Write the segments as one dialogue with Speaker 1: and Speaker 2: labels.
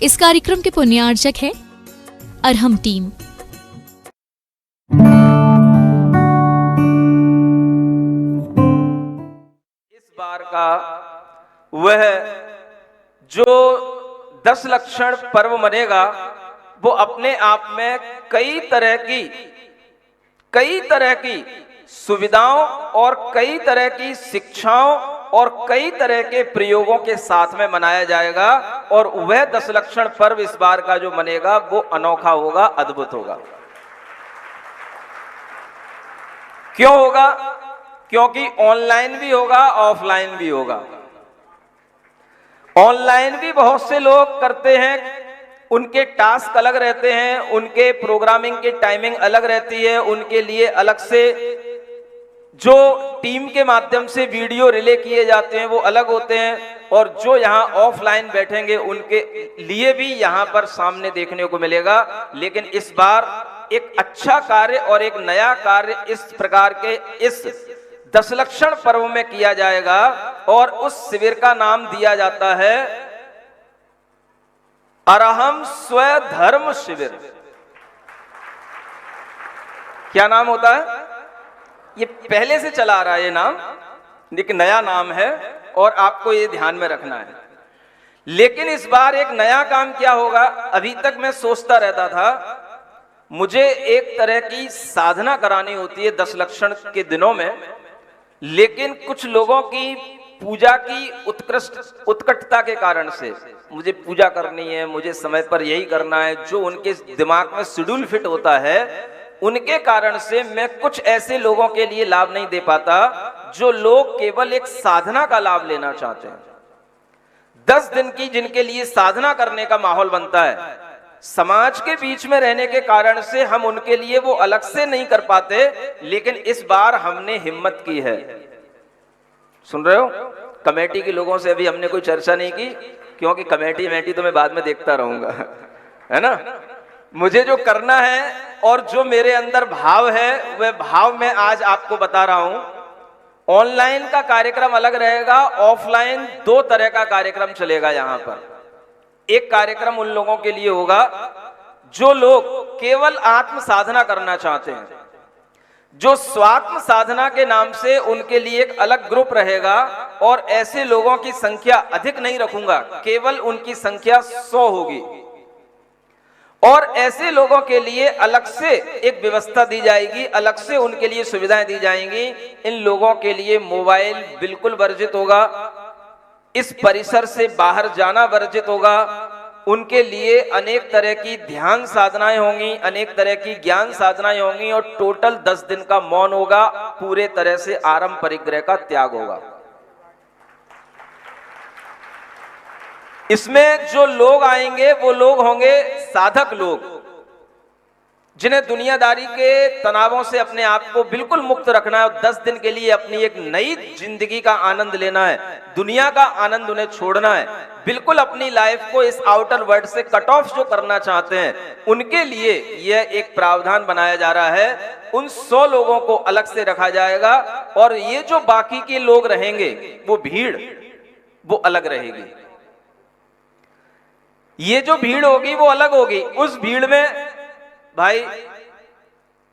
Speaker 1: इस कार्यक्रम के पुण्यार्चक है अरहम टीम।
Speaker 2: इस बार का वह जो 10 लक्षण पर्व मनेगा वो अपने आप में कई तरह की सुविधाओं और कई तरह की शिक्षाओं और कई तरह के प्रयोगों के साथ में मनाया जाएगा। और वह 10 लक्षण पर्व इस बार का जो मनेगा वो अनोखा होगा, अद्भुत होगा। क्यों होगा? क्योंकि ऑनलाइन भी होगा, ऑफलाइन भी होगा। ऑनलाइन भी बहुत से लोग करते हैं, उनके टास्क अलग रहते हैं, उनके प्रोग्रामिंग की टाइमिंग अलग रहती है, उनके लिए अलग से जो टीम के माध्यम से वीडियो रिले किए जाते हैं वो अलग होते हैं। और जो यहाँ ऑफलाइन बैठेंगे उनके लिए भी यहाँ पर सामने देखने को मिलेगा। लेकिन इस बार एक अच्छा कार्य और एक नया कार्य इस प्रकार के इस 10 लक्षण पर्व में किया जाएगा और उस शिविर का नाम दिया जाता है अरहम स्वधर्म शिविर। क्या नाम होता है? ये पहले से चला आ रहा है ये नाम, लेकिन नया नाम है और आपको ये ध्यान में रखना है। लेकिन इस बार एक नया काम क्या होगा? अभी तक मैं सोचता रहता था, मुझे एक तरह की साधना करानी होती है 10 लक्षण के दिनों में, लेकिन कुछ लोगों की पूजा की उत्कटता के कारण से मुझे पूजा करनी है, मुझे समय पर यही करना है, जो उनके दिमाग में शेड्यूल फिट होता है, उनके कारण से मैं कुछ ऐसे लोगों के लिए लाभ नहीं दे पाता जो लोग केवल एक साधना का लाभ लेना चाहते हैं। 10 दिन की जिनके लिए साधना करने का माहौल बनता है, समाज के बीच में रहने के कारण से हम उनके लिए वो अलग से नहीं कर पाते। लेकिन इस बार हमने हिम्मत की है। सुन रहे हो? कमेटी के लोगों से अभी हमने कोई चर्चा नहीं की, क्योंकि कमेटी तो मैं बाद में देखता रहूंगा, है ना। मुझे जो करना है और जो मेरे अंदर भाव है वह भाव मैं आज आपको बता रहा हूं। ऑनलाइन का कार्यक्रम अलग रहेगा, ऑफलाइन 2 तरह का कार्यक्रम चलेगा यहां पर। एक कार्यक्रम उन लोगों के लिए होगा जो लोग केवल आत्म साधना करना चाहते हैं, जो स्वात्म साधना के नाम से उनके लिए एक अलग ग्रुप रहेगा। और ऐसे लोगों की संख्या अधिक नहीं रखूंगा, केवल उनकी संख्या 100 होगी। और ऐसे लोगों के लिए अलग से एक व्यवस्था दी जाएगी, अलग से उनके लिए सुविधाएं दी जाएंगी। इन लोगों के लिए मोबाइल बिल्कुल वर्जित होगा, इस परिसर से बाहर जाना वर्जित होगा। उनके लिए अनेक तरह की ध्यान साधनाएं होंगी, अनेक तरह की ज्ञान साधनाएं होंगी और टोटल 10 दिन का मौन होगा, पूरे तरह से आरंभ परिग्रह का त्याग होगा। इसमें जो लोग आएंगे वो लोग होंगे साधक लोग, जिन्हें दुनियादारी के तनावों से अपने आप को बिल्कुल मुक्त रखना है और 10 दिन के लिए अपनी एक नई जिंदगी का आनंद लेना है। दुनिया का आनंद उन्हें छोड़ना है, बिल्कुल अपनी लाइफ को इस आउटर वर्ल्ड से कट ऑफ जो करना चाहते हैं, उनके लिए यह एक प्रावधान बनाया जा रहा है। उन 100 लोगों को अलग से रखा जाएगा और ये जो बाकी के लोग रहेंगे, वो भीड़ वो अलग रहेगी। ये जो भीड़ होगी वो अलग होगी। उस भीड़ में भाई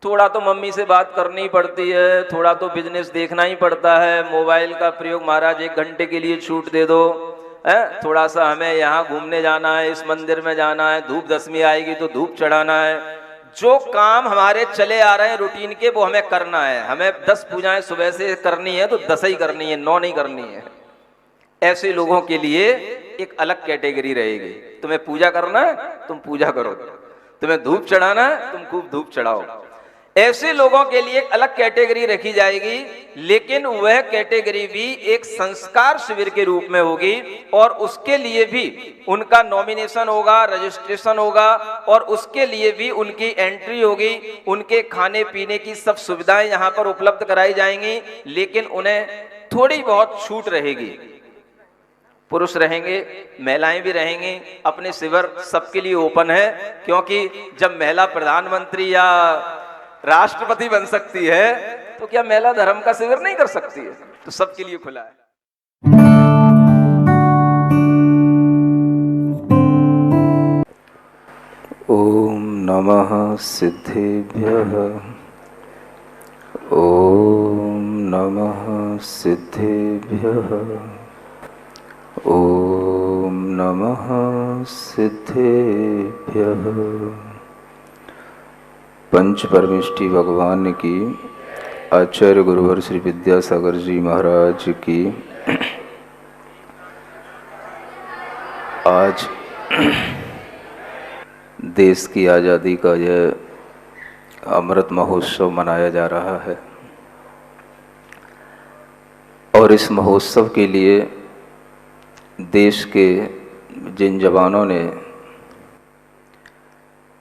Speaker 2: थोड़ा तो मम्मी से बात करनी पड़ती है, थोड़ा तो बिजनेस देखना ही पड़ता है, मोबाइल का प्रयोग महाराज 1 घंटे के लिए छूट दे दो, थोड़ा सा हमें यहाँ घूमने जाना है, इस मंदिर में जाना है, धूप दशमी आएगी तो धूप चढ़ाना है। जो काम हमारे चले आ रहे हैं रूटीन के, वो हमें करना है। हमें 10 पूजाएं सुबह से करनी है तो 10 ही करनी है, 9 नहीं करनी है। ऐसे लोगों के लिए एक अलग कैटेगरी रहेगी। तुम्हें पूजा करना है, तुम पूजा करो, तुम्हें धूप चढ़ाना है, तुम खूब धूप चढ़ाओ। ऐसे लोगों के लिए एक अलग कैटेगरी रखी जाएगी, लेकिन वह कैटेगरी भी एक संस्कार शिविर के रूप में होगी और उसके लिए भी उनका नॉमिनेशन होगा, रजिस्ट्रेशन होगा और उसके लिए भी उनकी एंट्री होगी। उनके खाने पीने की सब सुविधाएं यहाँ पर उपलब्ध कराई जाएंगी, लेकिन उन्हें थोड़ी बहुत छूट रहेगी। पुरुष रहेंगे, महिलाएं भी रहेंगी। अपने शिविर सबके लिए ओपन है, क्योंकि जब महिला प्रधानमंत्री या राष्ट्रपति बन सकती है तो क्या महिला धर्म का शिविर नहीं कर सकती है? तो सबके लिए खुला है।
Speaker 3: ओम नमः सिद्धेभ्यः। ओम नमः सिद्धेभ्यः। ओम नमः सिद्धेभ्यः। पंच परमेष्टि भगवान की, आचार्य गुरुवर श्री विद्यासागर जी महाराज की आज देश की आज़ादी का यह अमृत महोत्सव मनाया जा रहा है और इस महोत्सव के लिए देश के जिन जवानों ने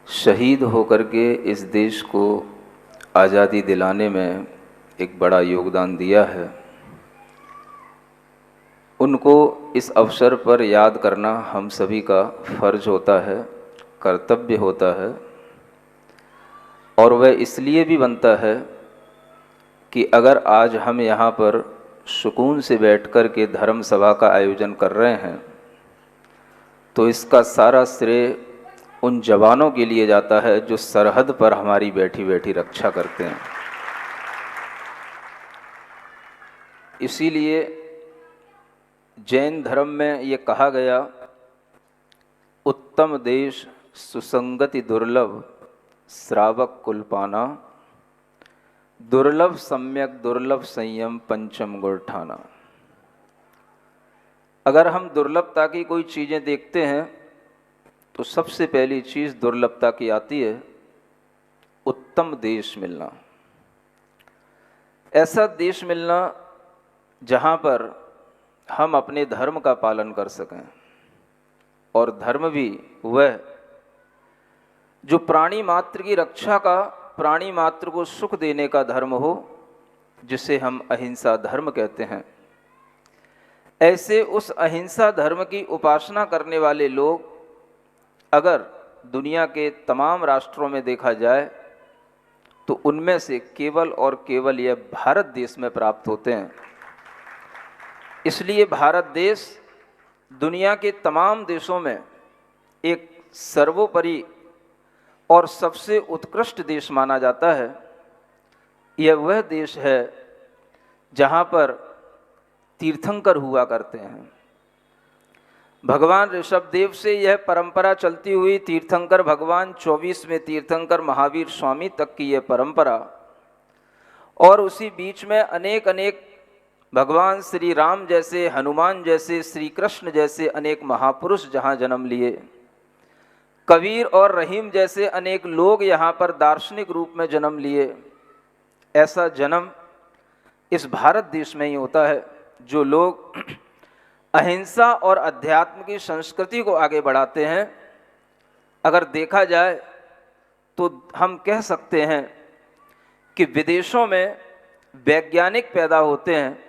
Speaker 3: शहीद होकर के इस देश को आज़ादी दिलाने में एक बड़ा योगदान दिया है, उनको इस अवसर पर याद करना हम सभी का फर्ज होता है, कर्तव्य होता है। और वह इसलिए भी बनता है कि अगर आज हम यहाँ पर सुकून से बैठकर के धर्म सभा का आयोजन कर रहे हैं तो इसका सारा श्रेय उन जवानों के लिए जाता है जो सरहद पर हमारी बैठी बैठी रक्षा करते हैं। इसीलिए जैन धर्म में ये कहा गया, उत्तम देश सुसंगति दुर्लभ श्रावक कुलपाना, दुर्लभ सम्यक दुर्लभ संयम पंचम गुण ठाना। अगर हम दुर्लभता की कोई चीज़ें देखते हैं तो सबसे पहली चीज़ दुर्लभता की आती है उत्तम देश मिलना। ऐसा देश मिलना जहाँ पर हम अपने धर्म का पालन कर सकें, और धर्म भी वह जो प्राणी मात्र की रक्षा का, प्राणी मात्र को सुख देने का धर्म हो, जिसे हम अहिंसा धर्म कहते हैं। ऐसे उस अहिंसा धर्म की उपासना करने वाले लोग अगर दुनिया के तमाम राष्ट्रों में देखा जाए तो उनमें से केवल और केवल यह भारत देश में प्राप्त होते हैं। इसलिए भारत देश दुनिया के तमाम देशों में एक सर्वोपरि और सबसे उत्कृष्ट देश माना जाता है। यह वह देश है जहाँ पर तीर्थंकर हुआ करते हैं। भगवान ऋषभदेव से यह परंपरा चलती हुई तीर्थंकर भगवान 24वें तीर्थंकर महावीर स्वामी तक की यह परंपरा, और उसी बीच में अनेक अनेक भगवान श्री राम जैसे, हनुमान जैसे, श्री कृष्ण जैसे अनेक महापुरुष जहाँ जन्म लिए, कबीर और रहीम जैसे अनेक लोग यहाँ पर दार्शनिक रूप में जन्म लिए। ऐसा जन्म इस भारत देश में ही होता है। जो लोग अहिंसा और अध्यात्म की संस्कृति को आगे बढ़ाते हैं, अगर देखा जाए तो हम कह सकते हैं कि विदेशों में वैज्ञानिक पैदा होते हैं,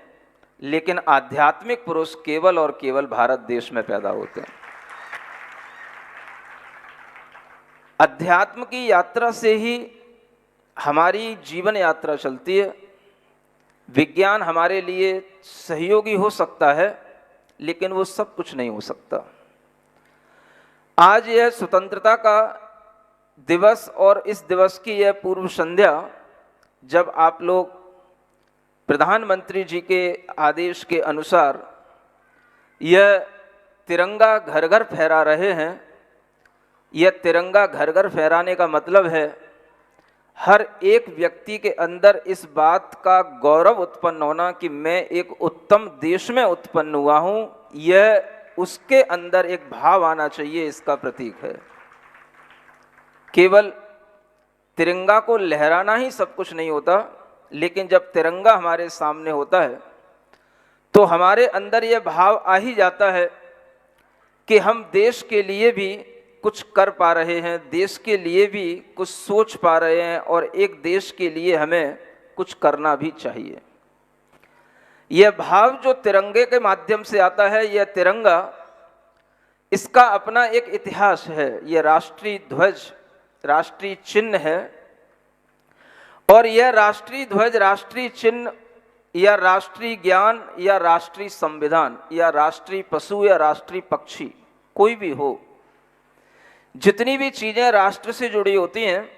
Speaker 3: लेकिन आध्यात्मिक पुरुष केवल और केवल भारत देश में पैदा होते हैं। अध्यात्म की यात्रा से ही हमारी जीवन यात्रा चलती है। विज्ञान हमारे लिए सहयोगी हो सकता है, लेकिन वो सब कुछ नहीं हो सकता। आज यह स्वतंत्रता का दिवस और इस दिवस की यह पूर्व संध्या, जब आप लोग प्रधानमंत्री जी के आदेश के अनुसार यह तिरंगा घर घर फहरा रहे हैं, यह तिरंगा घर घर फहराने का मतलब है हर एक व्यक्ति के अंदर इस बात का गौरव उत्पन्न होना कि मैं एक उत्तम देश में उत्पन्न हुआ हूँ, यह उसके अंदर एक भाव आना चाहिए। इसका प्रतीक है। केवल तिरंगा को लहराना ही सब कुछ नहीं होता, लेकिन जब तिरंगा हमारे सामने होता है तो हमारे अंदर यह भाव आ ही जाता है कि हम देश के लिए भी कुछ कर पा रहे हैं, देश के लिए भी कुछ सोच पा रहे हैं, और एक देश के लिए हमें कुछ करना भी चाहिए। यह भाव जो तिरंगे के माध्यम से आता है, यह तिरंगा, इसका अपना एक इतिहास है। यह राष्ट्रीय ध्वज, राष्ट्रीय चिन्ह है, और यह राष्ट्रीय ध्वज, राष्ट्रीय चिन्ह या राष्ट्रीय ज्ञान या राष्ट्रीय संविधान या राष्ट्रीय पशु या राष्ट्रीय पक्षी कोई भी हो, जितनी भी चीजें राष्ट्र से जुड़ी होती हैं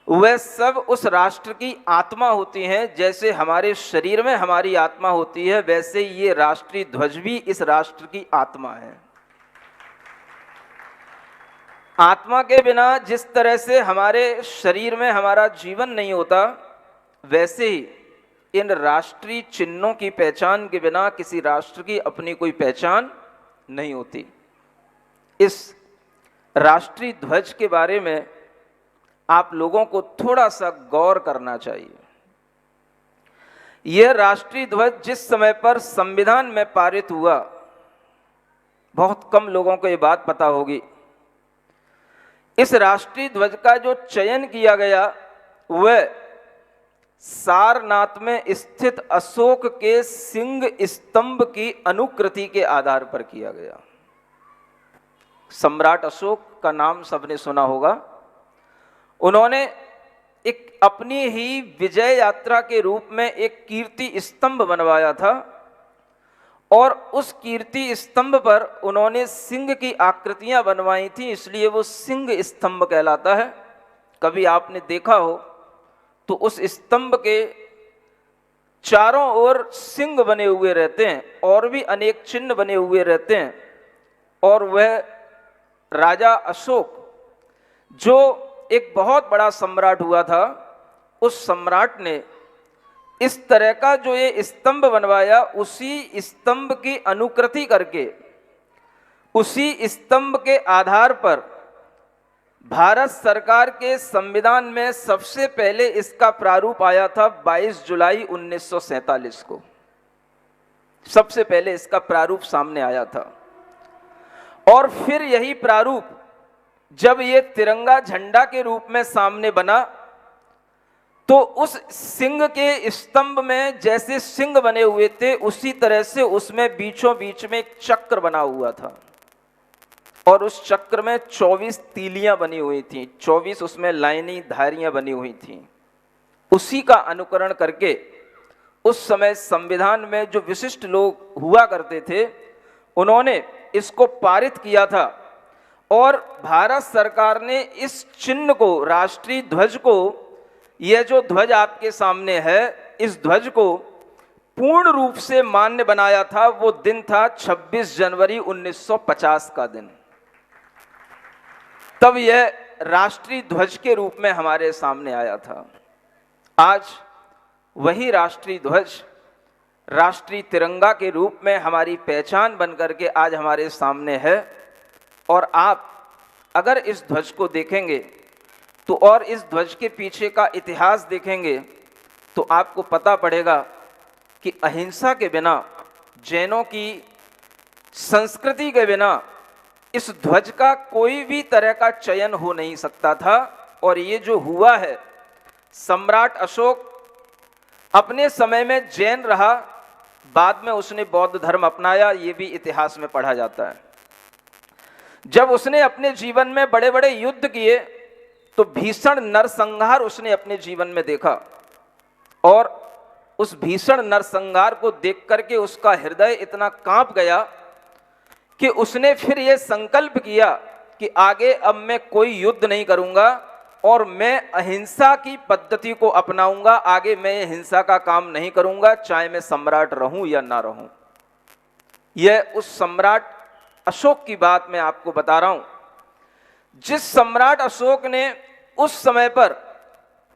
Speaker 3: वह सब उस राष्ट्र की आत्मा होती हैं। जैसे हमारे शरीर में हमारी आत्मा होती है, वैसे ये राष्ट्रीय ध्वज भी इस राष्ट्र की आत्मा है। आत्मा के बिना जिस तरह से हमारे शरीर में हमारा जीवन नहीं होता, वैसे ही इन राष्ट्रीय चिन्हों की पहचान के बिना किसी राष्ट्र की अपनी कोई पहचान नहीं होती। इस राष्ट्रीय ध्वज के बारे में आप लोगों को थोड़ा सा गौर करना चाहिए। यह राष्ट्रीय ध्वज जिस समय पर संविधान में पारित हुआ, बहुत कम लोगों को यह बात पता होगी, इस राष्ट्रीय ध्वज का जो चयन किया गया वह सारनाथ में स्थित अशोक के सिंह स्तंभ की अनुकृति के आधार पर किया गया। सम्राट अशोक का नाम सबने सुना होगा। उन्होंने एक अपनी ही विजय यात्रा के रूप में एक कीर्ति स्तंभ बनवाया था और उस कीर्ति स्तंभ पर उन्होंने सिंह की आकृतियां बनवाई थी, इसलिए वो सिंह स्तंभ कहलाता है। कभी आपने देखा हो तो उस स्तंभ के चारों ओर सिंह बने हुए रहते हैं और भी अनेक चिन्ह बने हुए रहते हैं। और वह राजा अशोक जो एक बहुत बड़ा सम्राट हुआ था, उस सम्राट ने इस तरह का जो ये स्तंभ बनवाया, उसी स्तंभ की अनुकृति करके उसी स्तंभ के आधार पर भारत सरकार के संविधान में सबसे पहले इसका प्रारूप आया था 22 जुलाई 1947 को। सबसे पहले इसका प्रारूप सामने आया था और फिर यही प्रारूप जब ये तिरंगा झंडा के रूप में सामने बना तो उस सिंह के स्तंभ में जैसे सिंह बने हुए थे, उसी तरह से उसमें बीचों बीच में एक चक्र बना हुआ था और उस चक्र में 24 तीलियां बनी हुई थी, 24 उसमें लाइनी धारियां बनी हुई थी। उसी का अनुकरण करके उस समय संविधान में जो विशिष्ट लोग हुआ करते थे, उन्होंने इसको पारित किया था और भारत सरकार ने इस चिन्ह को, राष्ट्रीय ध्वज को, यह जो ध्वज आपके सामने है, इस ध्वज को पूर्ण रूप से मान्य बनाया था। वो दिन था 26 जनवरी 1950 का दिन। तब यह राष्ट्रीय ध्वज के रूप में हमारे सामने आया था। आज वही राष्ट्रीय ध्वज राष्ट्रीय तिरंगा के रूप में हमारी पहचान बनकर के आज हमारे सामने है। और आप अगर इस ध्वज को देखेंगे तो और इस ध्वज के पीछे का इतिहास देखेंगे तो आपको पता पड़ेगा कि अहिंसा के बिना, जैनों की संस्कृति के बिना इस ध्वज का कोई भी तरह का चयन हो नहीं सकता था। और ये जो हुआ है, सम्राट अशोक अपने समय में जैन रहा, बाद में उसने बौद्ध धर्म अपनाया, ये भी इतिहास में पढ़ा जाता है। जब उसने अपने जीवन में बड़े बड़े युद्ध किए तो भीषण नरसंहार उसने अपने जीवन में देखा और उस भीषण नरसंहार को देख करके उसका हृदय इतना कांप गया कि उसने फिर यह संकल्प किया कि आगे अब मैं कोई युद्ध नहीं करूंगा और मैं अहिंसा की पद्धति को अपनाऊंगा। आगे मैं हिंसा का काम नहीं करूंगा, चाहे मैं सम्राट रहूं या ना रहूं। यह उस सम्राट अशोक की बात मैं आपको बता रहा हूं, जिस सम्राट अशोक ने उस समय पर,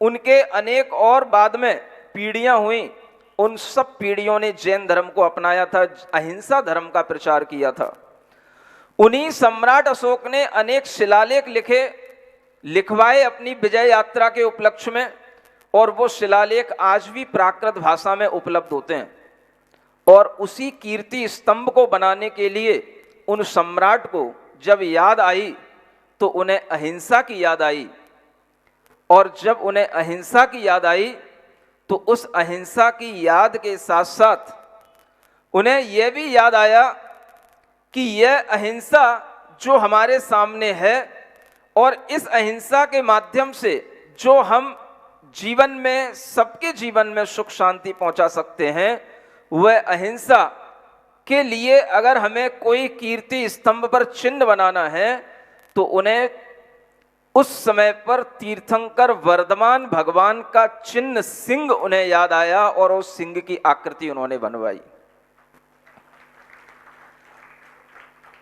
Speaker 3: उनके अनेक और बाद में पीढ़ियां हुई, उन सब पीढ़ियों ने जैन धर्म को अपनाया था, अहिंसा धर्म का प्रचार किया था। उन्हीं सम्राट अशोक ने अनेक शिलालेख लिखवाए अपनी विजय यात्रा के उपलक्ष्य में, और वो शिलालेख आज भी प्राकृत भाषा में उपलब्ध होते हैं। और उसी कीर्ति स्तंभ को बनाने के लिए उन सम्राट को जब याद आई तो उन्हें अहिंसा की याद आई, और जब उन्हें अहिंसा की याद आई तो उस अहिंसा की याद के साथ साथ उन्हें यह भी याद आया कि यह अहिंसा जो हमारे सामने है और इस अहिंसा के माध्यम से जो हम जीवन में, सबके जीवन में सुख शांति पहुंचा सकते हैं, वह अहिंसा के लिए अगर हमें कोई कीर्ति स्तंभ पर चिन्ह बनाना है तो उन्हें उस समय पर तीर्थंकर वर्धमान भगवान का चिन्ह सिंह उन्हें याद आया और उस सिंह की आकृति उन्होंने बनवाई।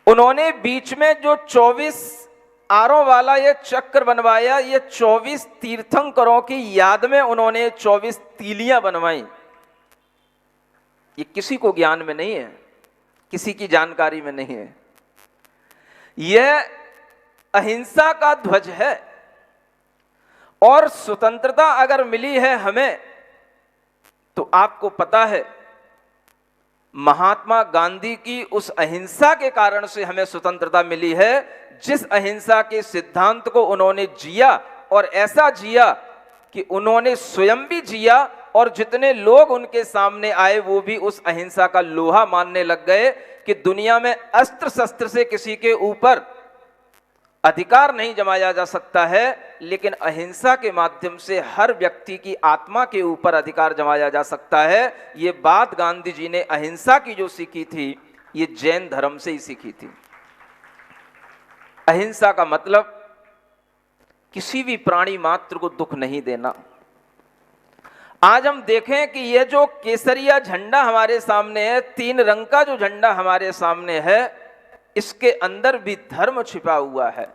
Speaker 3: उन्होंने बीच में जो 24 आरों वाला ये चक्र बनवाया, ये 24 तीर्थंकरों की याद में उन्होंने 24 तीलियां बनवाई। ये किसी को ज्ञान में नहीं है, किसी की जानकारी में नहीं है। यह अहिंसा का ध्वज है और स्वतंत्रता अगर मिली है हमें, तो आपको पता है महात्मा गांधी की उस अहिंसा के कारण से हमें स्वतंत्रता मिली है, जिस अहिंसा के सिद्धांत को उन्होंने जिया और ऐसा जिया कि उन्होंने स्वयं भी जिया और जितने लोग उनके सामने आए वो भी उस अहिंसा का लोहा मानने लग गए कि दुनिया में अस्त्र शस्त्र से किसी के ऊपर अधिकार नहीं जमाया जा सकता है, लेकिन अहिंसा के माध्यम से हर व्यक्ति की आत्मा के ऊपर अधिकार जमाया जा सकता है। ये बात गांधी जी ने अहिंसा की जो सीखी थी, ये जैन धर्म से ही सीखी थी। अहिंसा का मतलब किसी भी प्राणी मात्र को दुख नहीं देना। आज हम देखें कि यह जो केसरिया झंडा हमारे सामने है, 3 रंग का जो झंडा हमारे सामने है, इसके अंदर भी धर्म छिपा हुआ है।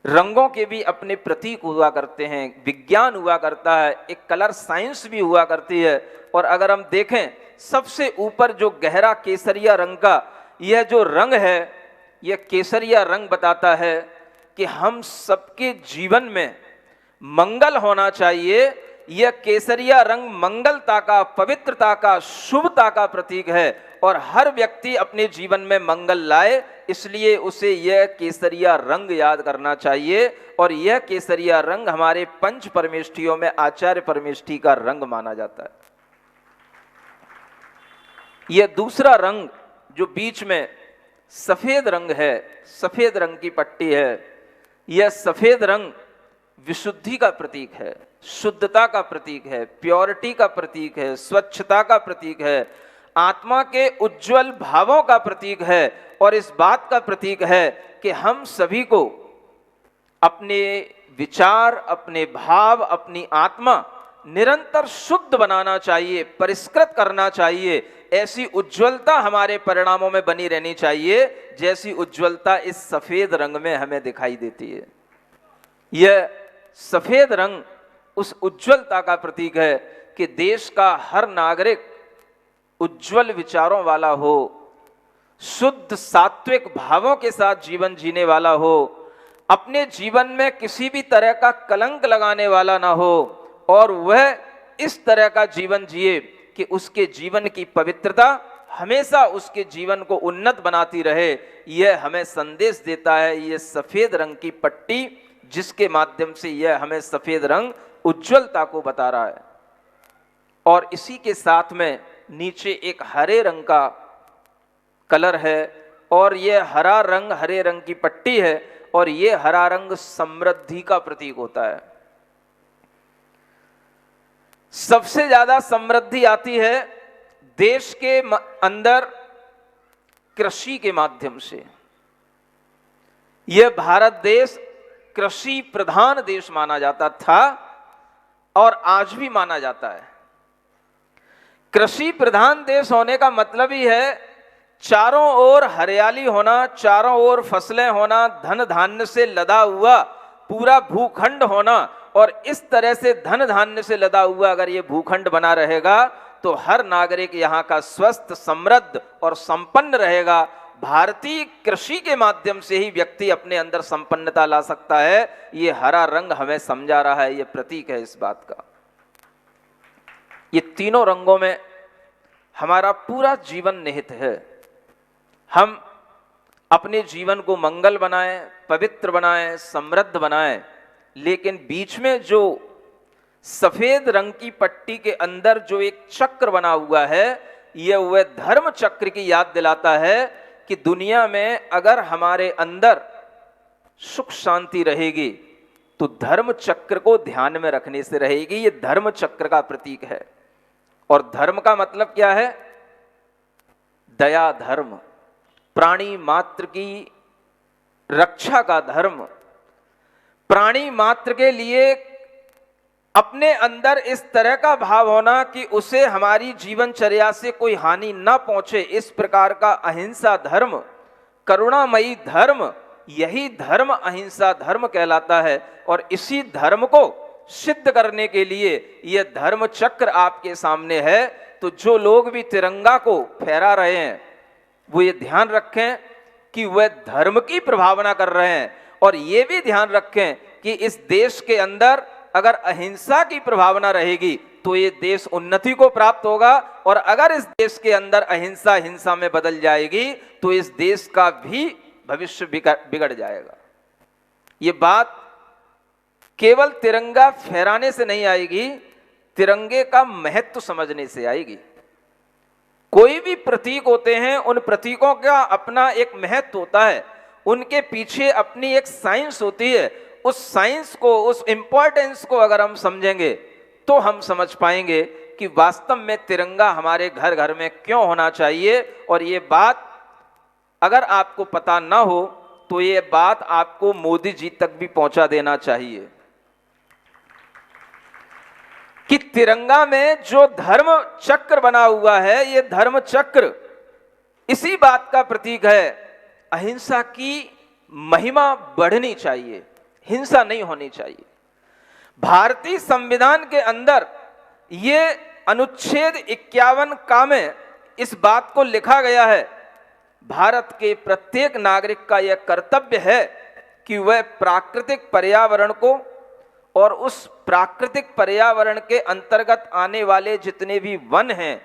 Speaker 3: रंगों के भी अपने प्रतीक हुआ करते हैं, विज्ञान हुआ करता है, एक कलर साइंस भी हुआ करती है। और अगर हम देखें सबसे ऊपर जो गहरा केसरिया रंग का यह जो रंग है, यह केसरिया रंग बताता है कि हम सबके जीवन में मंगल होना चाहिए। यह केसरिया रंग मंगलता का, पवित्रता का, शुभता का प्रतीक है और हर व्यक्ति अपने जीवन में मंगल लाए, इसलिए उसे यह केसरिया रंग याद करना चाहिए। और यह केसरिया रंग हमारे पंच परमेष्ठियों में आचार्य परमेष्ठी का रंग माना जाता है। यह दूसरा रंग जो बीच में सफेद रंग है, सफेद रंग की पट्टी है, यह सफेद रंग विशुद्धि का प्रतीक है, शुद्धता का प्रतीक है, प्योरिटी का प्रतीक है, स्वच्छता का प्रतीक है, आत्मा के उज्जवल भावों का प्रतीक है और इस बात का प्रतीक है कि हम सभी को अपने विचार, अपने भाव, अपनी आत्मा निरंतर शुद्ध बनाना चाहिए, परिष्कृत करना चाहिए। ऐसी उज्जवलता हमारे परिणामों में बनी रहनी चाहिए जैसी उज्जवलता इस सफेद रंग में हमें दिखाई देती है। यह सफेद रंग उस उज्जवलता का प्रतीक है कि देश का हर नागरिक उज्जवल विचारों वाला हो, शुद्ध सात्विक भावों के साथ जीवन जीने वाला हो, अपने जीवन में किसी भी तरह का कलंक लगाने वाला ना हो और वह इस तरह का जीवन जिए कि उसके जीवन की पवित्रता हमेशा उसके जीवन को उन्नत बनाती रहे। यह हमें संदेश देता है ये सफेद रंग की पट्टी, जिसके माध्यम से यह हमें सफेद रंग उज्जवलता को बता रहा है। और इसी के साथ में नीचे एक हरे रंग का कलर है और यह हरा रंग हरे रंग की पट्टी है और यह हरा रंग समृद्धि का प्रतीक होता है। सबसे ज्यादा समृद्धि आती है देश के अंदर कृषि के माध्यम से। यह भारत देश कृषि प्रधान देश माना जाता था और आज भी माना जाता है। कृषि प्रधान देश होने का मतलब ही है चारों ओर हरियाली होना, चारों ओर फसलें होना, धन धान्य से लदा हुआ पूरा भूखंड होना। और इस तरह से धन धान्य से लदा हुआ अगर ये भूखंड बना रहेगा तो हर नागरिक यहाँ का स्वस्थ, समृद्ध और संपन्न रहेगा। भारतीय कृषि के माध्यम से ही व्यक्ति अपने अंदर संपन्नता ला सकता है। ये हरा रंग हमें समझा रहा है, ये प्रतीक है इस बात का। ये तीनों रंगों में हमारा पूरा जीवन निहित है। हम अपने जीवन को मंगल बनाएं, पवित्र बनाएं, समृद्ध बनाएं, लेकिन बीच में जो सफेद रंग की पट्टी के अंदर जो एक चक्र बना हुआ है, यह वह धर्म चक्र की याद दिलाता है कि दुनिया में अगर हमारे अंदर सुख शांति रहेगी तो धर्म चक्र को ध्यान में रखने से रहेगी। यह धर्म चक्र का प्रतीक है। और धर्म का मतलब क्या है? दया धर्म, प्राणी मात्र की रक्षा का धर्म, प्राणी मात्र के लिए अपने अंदर इस तरह का भाव होना कि उसे हमारी जीवनचर्या से कोई हानि न पहुंचे, इस प्रकार का अहिंसा धर्म, करुणामयी धर्म, यही धर्म अहिंसा धर्म कहलाता है। और इसी धर्म को सिद्ध करने के लिए यह धर्म चक्र आपके सामने है। तो जो लोग भी तिरंगा को फहरा रहे हैं वो ये ध्यान रखें कि वह धर्म की प्रभावना कर रहे हैं, और ये भी ध्यान रखें कि इस देश के अंदर अगर अहिंसा की प्रभावना रहेगी तो ये देश उन्नति को प्राप्त होगा, और अगर इस देश के अंदर अहिंसा हिंसा में बदल जाएगी तो इस देश का भी भविष्य बिगड़ जाएगा। ये बात केवल तिरंगा फहराने से नहीं आएगी, तिरंगे का महत्व समझने से आएगी। कोई भी प्रतीक होते हैं, उन प्रतीकों का अपना एक महत्व होता है, उनके पीछे अपनी एक साइंस होती है। उस साइंस को, उस इंपॉर्टेंस को अगर हम समझेंगे तो हम समझ पाएंगे कि वास्तव में तिरंगा हमारे घर घर में क्यों होना चाहिए। और ये बात अगर आपको पता ना हो तो ये बात आपको मोदी जी तक भी पहुंचा देना चाहिए कि तिरंगा में जो धर्म चक्र बना हुआ है, ये धर्म चक्र इसी बात का प्रतीक है, अहिंसा की महिमा बढ़नी चाहिए, हिंसा नहीं होनी चाहिए। भारतीय संविधान के अंदर ये अनुच्छेद 51 का में इस बात को लिखा गया है, भारत के प्रत्येक नागरिक का यह कर्तव्य है कि वह प्राकृतिक पर्यावरण को और उस प्राकृतिक पर्यावरण के अंतर्गत आने वाले जितने भी वन हैं,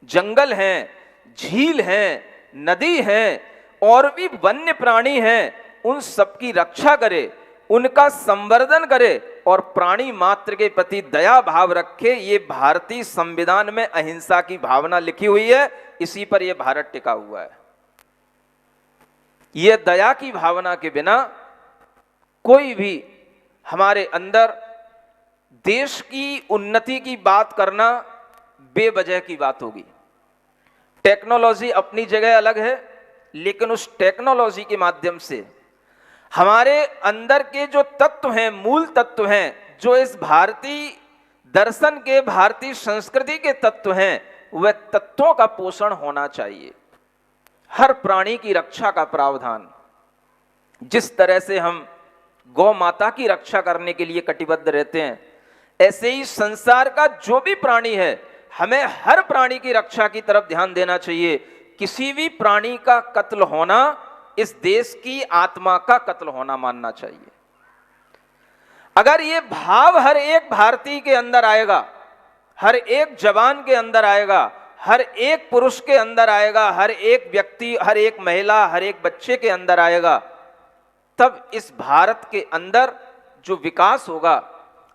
Speaker 3: जंगल हैं, झील हैं, नदी हैं और भी वन्य प्राणी हैं, उन सबकी रक्षा करे, उनका संवर्धन करे और प्राणी मात्र के प्रति दया भाव रखे। ये भारतीय संविधान में अहिंसा की भावना लिखी हुई है, इसी पर यह भारत टिका हुआ है। यह दया की भावना के बिना कोई भी हमारे अंदर देश की उन्नति की बात करना बेवजह की बात होगी। टेक्नोलॉजी अपनी जगह अलग है, लेकिन उस टेक्नोलॉजी के माध्यम से हमारे अंदर के जो तत्व हैं, मूल तत्व हैं, जो इस भारतीय दर्शन के, भारतीय संस्कृति के तत्व हैं, वह तत्वों का पोषण होना चाहिए। हर प्राणी की रक्षा का प्रावधान, जिस तरह से हम गौ माता की रक्षा करने के लिए कटिबद्ध रहते हैं, ऐसे ही संसार का जो भी प्राणी है, हमें हर प्राणी की रक्षा की तरफ ध्यान देना चाहिए। किसी भी प्राणी का कत्ल होना इस देश की आत्मा का कत्ल होना मानना चाहिए। अगर ये भाव हर एक भारतीय के अंदर आएगा, हर एक जवान के अंदर आएगा, हर एक पुरुष के अंदर आएगा, हर एक व्यक्ति, हर एक महिला, हर एक बच्चे के अंदर आएगा, तब इस भारत के अंदर जो विकास होगा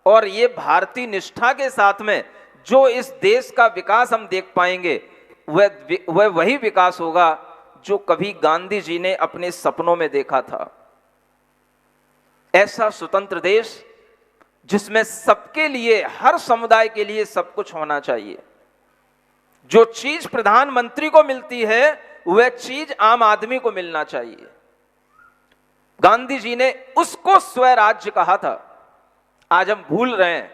Speaker 3: और ये भारतीय निष्ठा के साथ में जो इस देश का विकास हम देख पाएंगे, वह वही विकास होगा जो कभी गांधी जी ने अपने सपनों में देखा था। ऐसा स्वतंत्र देश जिसमें सबके लिए, हर समुदाय के लिए सब कुछ होना चाहिए। जो चीज प्रधानमंत्री को मिलती है वह चीज आम आदमी को मिलना चाहिए। गांधी जी ने उसको स्वराज्य कहा था, आज हम भूल रहे हैं।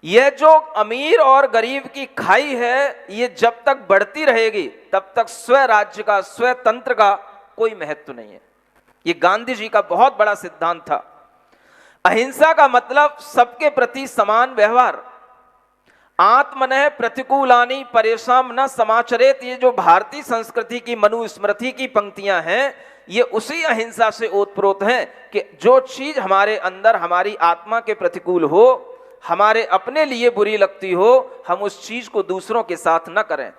Speaker 3: यह जो अमीर और गरीब की खाई है, ये जब तक बढ़ती रहेगी तब तक स्वराज्य का, स्वतंत्र का कोई महत्व नहीं है। ये गांधी जी का बहुत बड़ा सिद्धांत था। अहिंसा का मतलब सबके प्रति समान व्यवहार। आत्मनः प्रतिकूलानि परेशान न समाचरेत, ये जो भारतीय संस्कृति की मनुस्मृति की पंक्तियां हैं, ये उसी अहिंसा से ओतप्रोत हैं कि जो चीज हमारे अंदर हमारी आत्मा के प्रतिकूल हो, हमारे अपने लिए बुरी लगती हो, हम उस चीज को दूसरों के साथ न करें।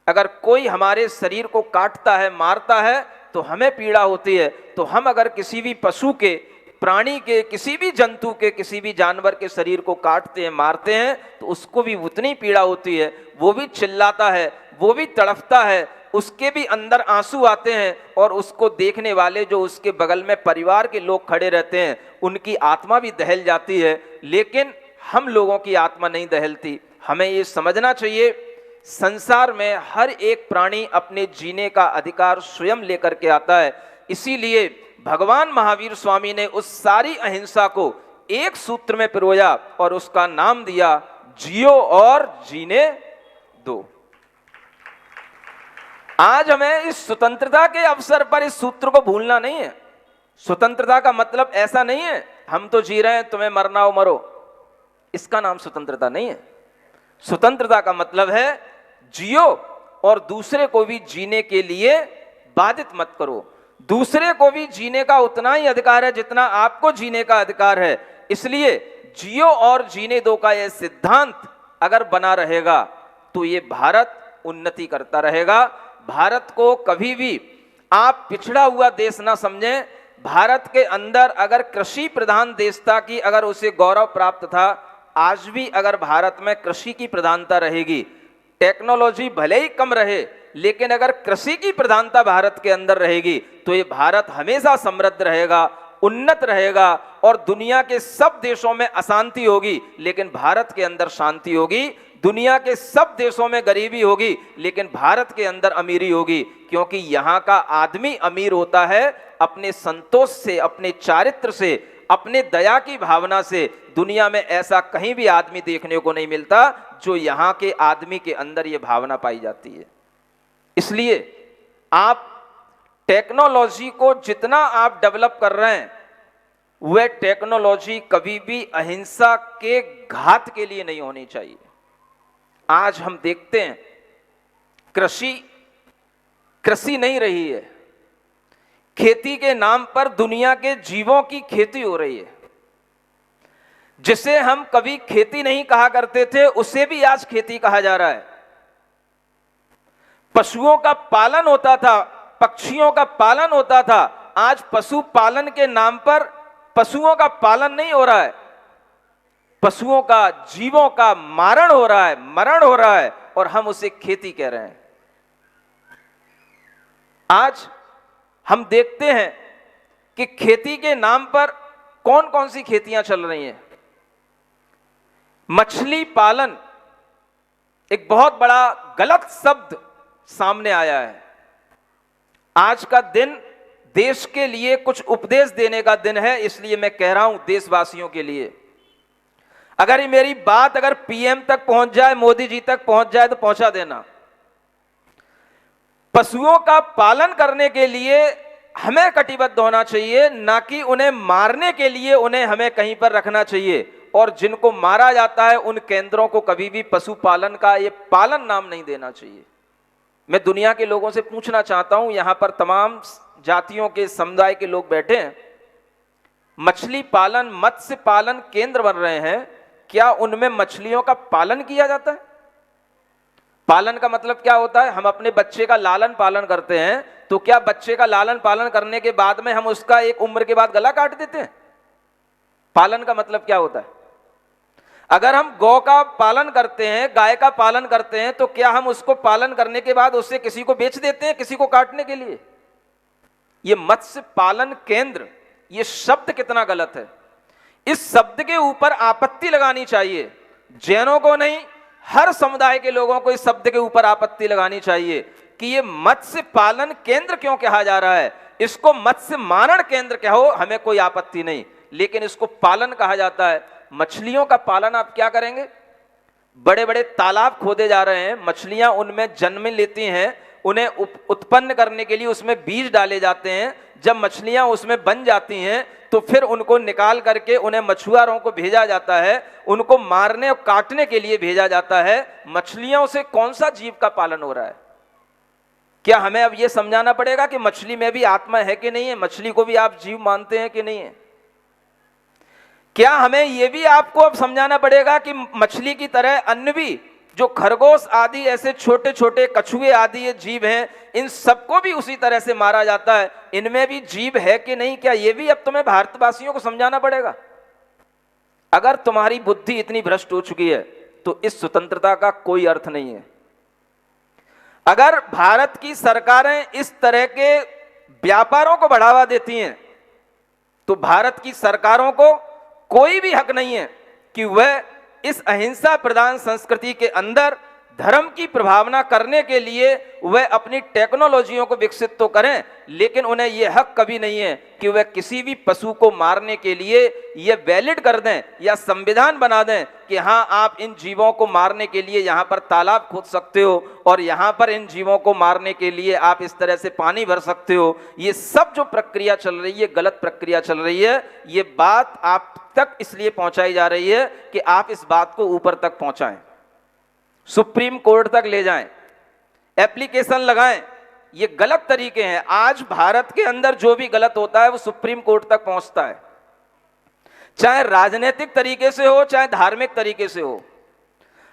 Speaker 3: अगर कोई हमारे शरीर को काटता है, मारता है तो हमें पीड़ा होती है, तो हम अगर किसी भी पशु के, प्राणी के, किसी भी जंतु के, किसी भी जानवर के शरीर को काटते हैं, मारते हैं, तो उसको भी उतनी पीड़ा होती है, वो भी चिल्लाता है, वो भी तड़पता है, उसके भी अंदर आंसू आते हैं और उसको देखने वाले जो उसके बगल में परिवार के लोग खड़े रहते हैं, उनकी आत्मा भी दहल जाती है। लेकिन हम लोगों की आत्मा नहीं दहलती। हमें ये समझना चाहिए, संसार में हर एक प्राणी अपने जीने का अधिकार स्वयं लेकर के आता है। इसीलिए
Speaker 2: भगवान महावीर स्वामी ने उस सारी अहिंसा को एक सूत्र में पिरोया और उसका नाम दिया जियो और जीने दो। आज हमें इस स्वतंत्रता के अवसर पर इस सूत्र को भूलना नहीं है। स्वतंत्रता का मतलब ऐसा नहीं है हम तो जी रहे हैं, तुम्हें मरना हो मरो, इसका नाम स्वतंत्रता नहीं है। स्वतंत्रता का मतलब है जियो और दूसरे को भी जीने के लिए बाधित मत करो। दूसरे को भी जीने का उतना ही अधिकार है जितना आपको जीने का अधिकार है। इसलिए जियो और जीने दो का यह सिद्धांत अगर बना रहेगा तो ये भारत उन्नति करता रहेगा। भारत को कभी भी आप पिछड़ा हुआ देश ना समझें। भारत के अंदर अगर कृषि प्रधान देश था कि अगर उसे गौरव प्राप्त था, आज भी अगर भारत में कृषि की प्रधानता रहेगी, टेक्नोलॉजी भले ही कम रहे लेकिन अगर कृषि की प्रधानता भारत के अंदर रहेगी तो ये भारत हमेशा समृद्ध रहेगा, उन्नत रहेगा और दुनिया के सब देशों में अशांति होगी लेकिन भारत के अंदर शांति होगी। दुनिया के सब देशों में गरीबी होगी लेकिन भारत के अंदर अमीरी होगी, क्योंकि यहाँ का आदमी अमीर होता है अपने संतोष से, अपने चारित्र से, अपने दया की भावना से। दुनिया में ऐसा कहीं भी आदमी देखने को नहीं मिलता जो यहाँ के आदमी के अंदर ये भावना पाई जाती है। इसलिए आप टेक्नोलॉजी को जितना आप डेवलप कर रहे हैं वह टेक्नोलॉजी कभी भी अहिंसा के घात के लिए नहीं होनी चाहिए। आज हम देखते हैं कृषि नहीं रही है, खेती के नाम पर दुनिया के जीवों की खेती हो रही है। जिसे हम कभी खेती नहीं कहा करते थे उसे भी आज खेती कहा जा रहा है। पशुओं का पालन होता था, पक्षियों का पालन होता था, आज पशु पालन के नाम पर पशुओं का पालन नहीं हो रहा है, पशुओं का, जीवों का मारण हो रहा है, मरण हो रहा है और हम उसे खेती कह रहे हैं। आज हम देखते हैं कि खेती के नाम पर कौन कौन सी खेतियां चल रही हैं। मछली पालन एक बहुत बड़ा गलत शब्द सामने आया है। आज का दिन देश के लिए कुछ उपदेश देने का दिन है, इसलिए मैं कह रहा हूं देशवासियों के लिए, अगर ये मेरी बात अगर पीएम तक पहुंच जाए, मोदी जी तक पहुंच जाए तो पहुंचा देना। पशुओं का पालन करने के लिए हमें कटिबद्ध होना चाहिए, ना कि उन्हें मारने के लिए उन्हें हमें कहीं पर रखना चाहिए। और जिनको मारा जाता है उन केंद्रों को कभी भी पशुपालन का ये पालन नाम नहीं देना चाहिए। मैं दुनिया के लोगों से पूछना चाहता हूं, यहां पर तमाम जातियों के समुदाय के लोग बैठे हैं, मछली पालन, मत्स्य पालन केंद्र बन रहे हैं, क्या उनमें मछलियों का पालन किया जाता है? पालन का मतलब क्या होता है? हम अपने बच्चे का लालन पालन करते हैं, तो क्या बच्चे का लालन पालन करने के बाद में हम उसका एक उम्र के बाद गला काट देते हैं? पालन का मतलब क्या होता है? अगर हम गौ का पालन करते हैं, गाय का पालन करते हैं, तो क्या हम उसको पालन करने के बाद उससे किसी को बेच देते हैं, किसी को काटने के लिए? ये मत्स्य पालन केंद्र, ये शब्द कितना गलत है। इस शब्द के ऊपर आपत्ति लगानी चाहिए। जैनों को नहीं, हर समुदाय के लोगों को इस शब्द के ऊपर आपत्ति लगानी चाहिए कि ये मत्स्य पालन केंद्र क्यों कहा जा रहा है। इसको मत्स्य मारण केंद्र कहो, हमें कोई आपत्ति नहीं, लेकिन इसको पालन कहा जाता है। मछलियों का पालन आप क्या करेंगे? बड़े बड़े तालाब खोदे जा रहे हैं, मछलियां उनमें जन्म लेती हैं, उन्हें उत्पन्न करने के लिए उसमें बीज डाले जाते हैं। जब मछलियां उसमें बन जाती हैं तो फिर उनको निकाल करके उन्हें मछुआरों को भेजा जाता है, उनको मारने और काटने के लिए भेजा जाता है। मछलियों से कौन सा जीव का पालन हो रहा है? क्या हमें अब यह समझाना पड़ेगा कि मछली में भी आत्मा है कि नहीं है? मछली को भी आप जीव मानते हैं कि नहीं है? क्या हमें यह भी आपको अब समझाना पड़ेगा कि मछली की तरह अन्य भी जो खरगोश आदि ऐसे छोटे छोटे कछुए आदि ये जीव हैं, इन सबको भी उसी तरह से मारा जाता है, इनमें भी जीव है कि नहीं? क्या ये भी अब तुम्हें भारतवासियों को समझाना पड़ेगा? अगर तुम्हारी बुद्धि इतनी भ्रष्ट हो चुकी है तो इस स्वतंत्रता का कोई अर्थ नहीं है। अगर भारत की सरकारें इस तरह के व्यापारों को बढ़ावा देती हैं तो भारत की सरकारों को कोई भी हक नहीं है कि वह इस अहिंसा प्रधान संस्कृति के अंदर धर्म की प्रभावना करने के लिए वह अपनी टेक्नोलॉजियों को विकसित तो करें, लेकिन उन्हें यह हक कभी नहीं है कि वह किसी भी पशु को मारने के लिए यह वैलिड कर दें या संविधान बना दें कि हाँ, आप इन जीवों को मारने के लिए यहाँ पर तालाब खोद सकते हो और यहाँ पर इन जीवों को मारने के लिए आप इस तरह से पानी भर सकते हो। ये सब जो प्रक्रिया चल रही है, गलत प्रक्रिया चल रही है। ये बात आप तक इसलिए पहुंचाई जा रही है कि आप इस बात को ऊपर तक पहुंचाएं, सुप्रीम कोर्ट तक ले जाएं, एप्लीकेशन लगाएं। ये गलत तरीके हैं। आज भारत के अंदर जो भी गलत होता है वो सुप्रीम कोर्ट तक पहुंचता है, चाहे राजनीतिक तरीके से हो, चाहे धार्मिक तरीके से हो।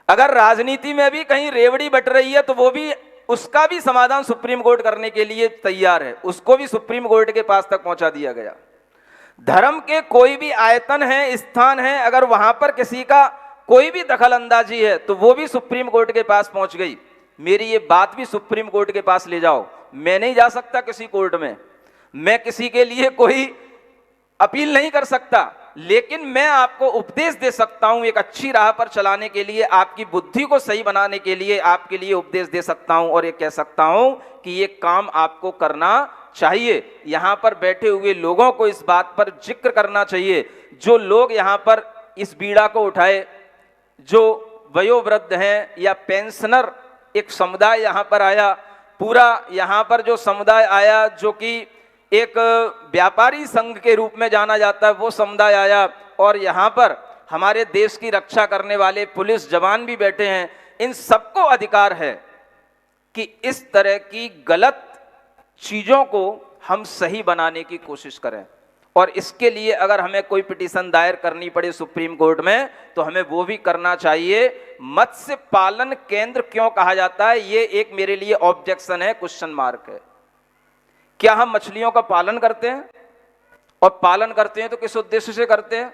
Speaker 2: अगर राजनीति में भी कहीं रेवड़ी बट रही है तो वो भी, उसका भी समाधान सुप्रीम कोर्ट करने के लिए तैयार है, उसको भी सुप्रीम कोर्ट के पास तक पहुंचा दिया गया। धर्म के कोई भी आयतन है, स्थान है, अगर वहां पर किसी का कोई भी दखल अंदाजी है तो वो भी सुप्रीम कोर्ट के पास पहुंच गई। मेरी ये बात भी सुप्रीम कोर्ट के पास ले जाओ। मैं नहीं जा सकता किसी कोर्ट में, मैं किसी के लिए कोई अपील नहीं कर सकता, लेकिन मैं आपको उपदेश दे सकता हूं, एक अच्छी राह पर चलाने के लिए, आपकी बुद्धि को सही बनाने के लिए आपके लिए उपदेश दे सकता हूं और ये कह सकता हूं कि ये काम आपको करना चाहिए। यहां पर बैठे हुए लोगों को इस बात पर जिक्र करना चाहिए, जो लोग यहां पर इस बीड़ा को उठाए, जो वयोवृद्ध हैं या पेंशनर एक समुदाय यहां पर आया, पूरा यहां पर जो समुदाय आया जो कि एक व्यापारी संघ के रूप में जाना जाता है, वो समुदाय आया और यहां पर हमारे देश की रक्षा करने वाले पुलिस जवान भी बैठे हैं। इन सबको अधिकार है कि इस तरह की गलत चीजों को हम सही बनाने की कोशिश करें, और इसके लिए अगर हमें कोई पिटीशन दायर करनी पड़े सुप्रीम कोर्ट में तो हमें वो भी करना चाहिए। मत्स्य पालन केंद्र क्यों कहा जाता है, ये एक मेरे लिए ऑब्जेक्शन है, क्वेश्चन मार्क है। क्या हम मछलियों का पालन करते हैं? और पालन करते हैं तो किस उद्देश्य से करते हैं?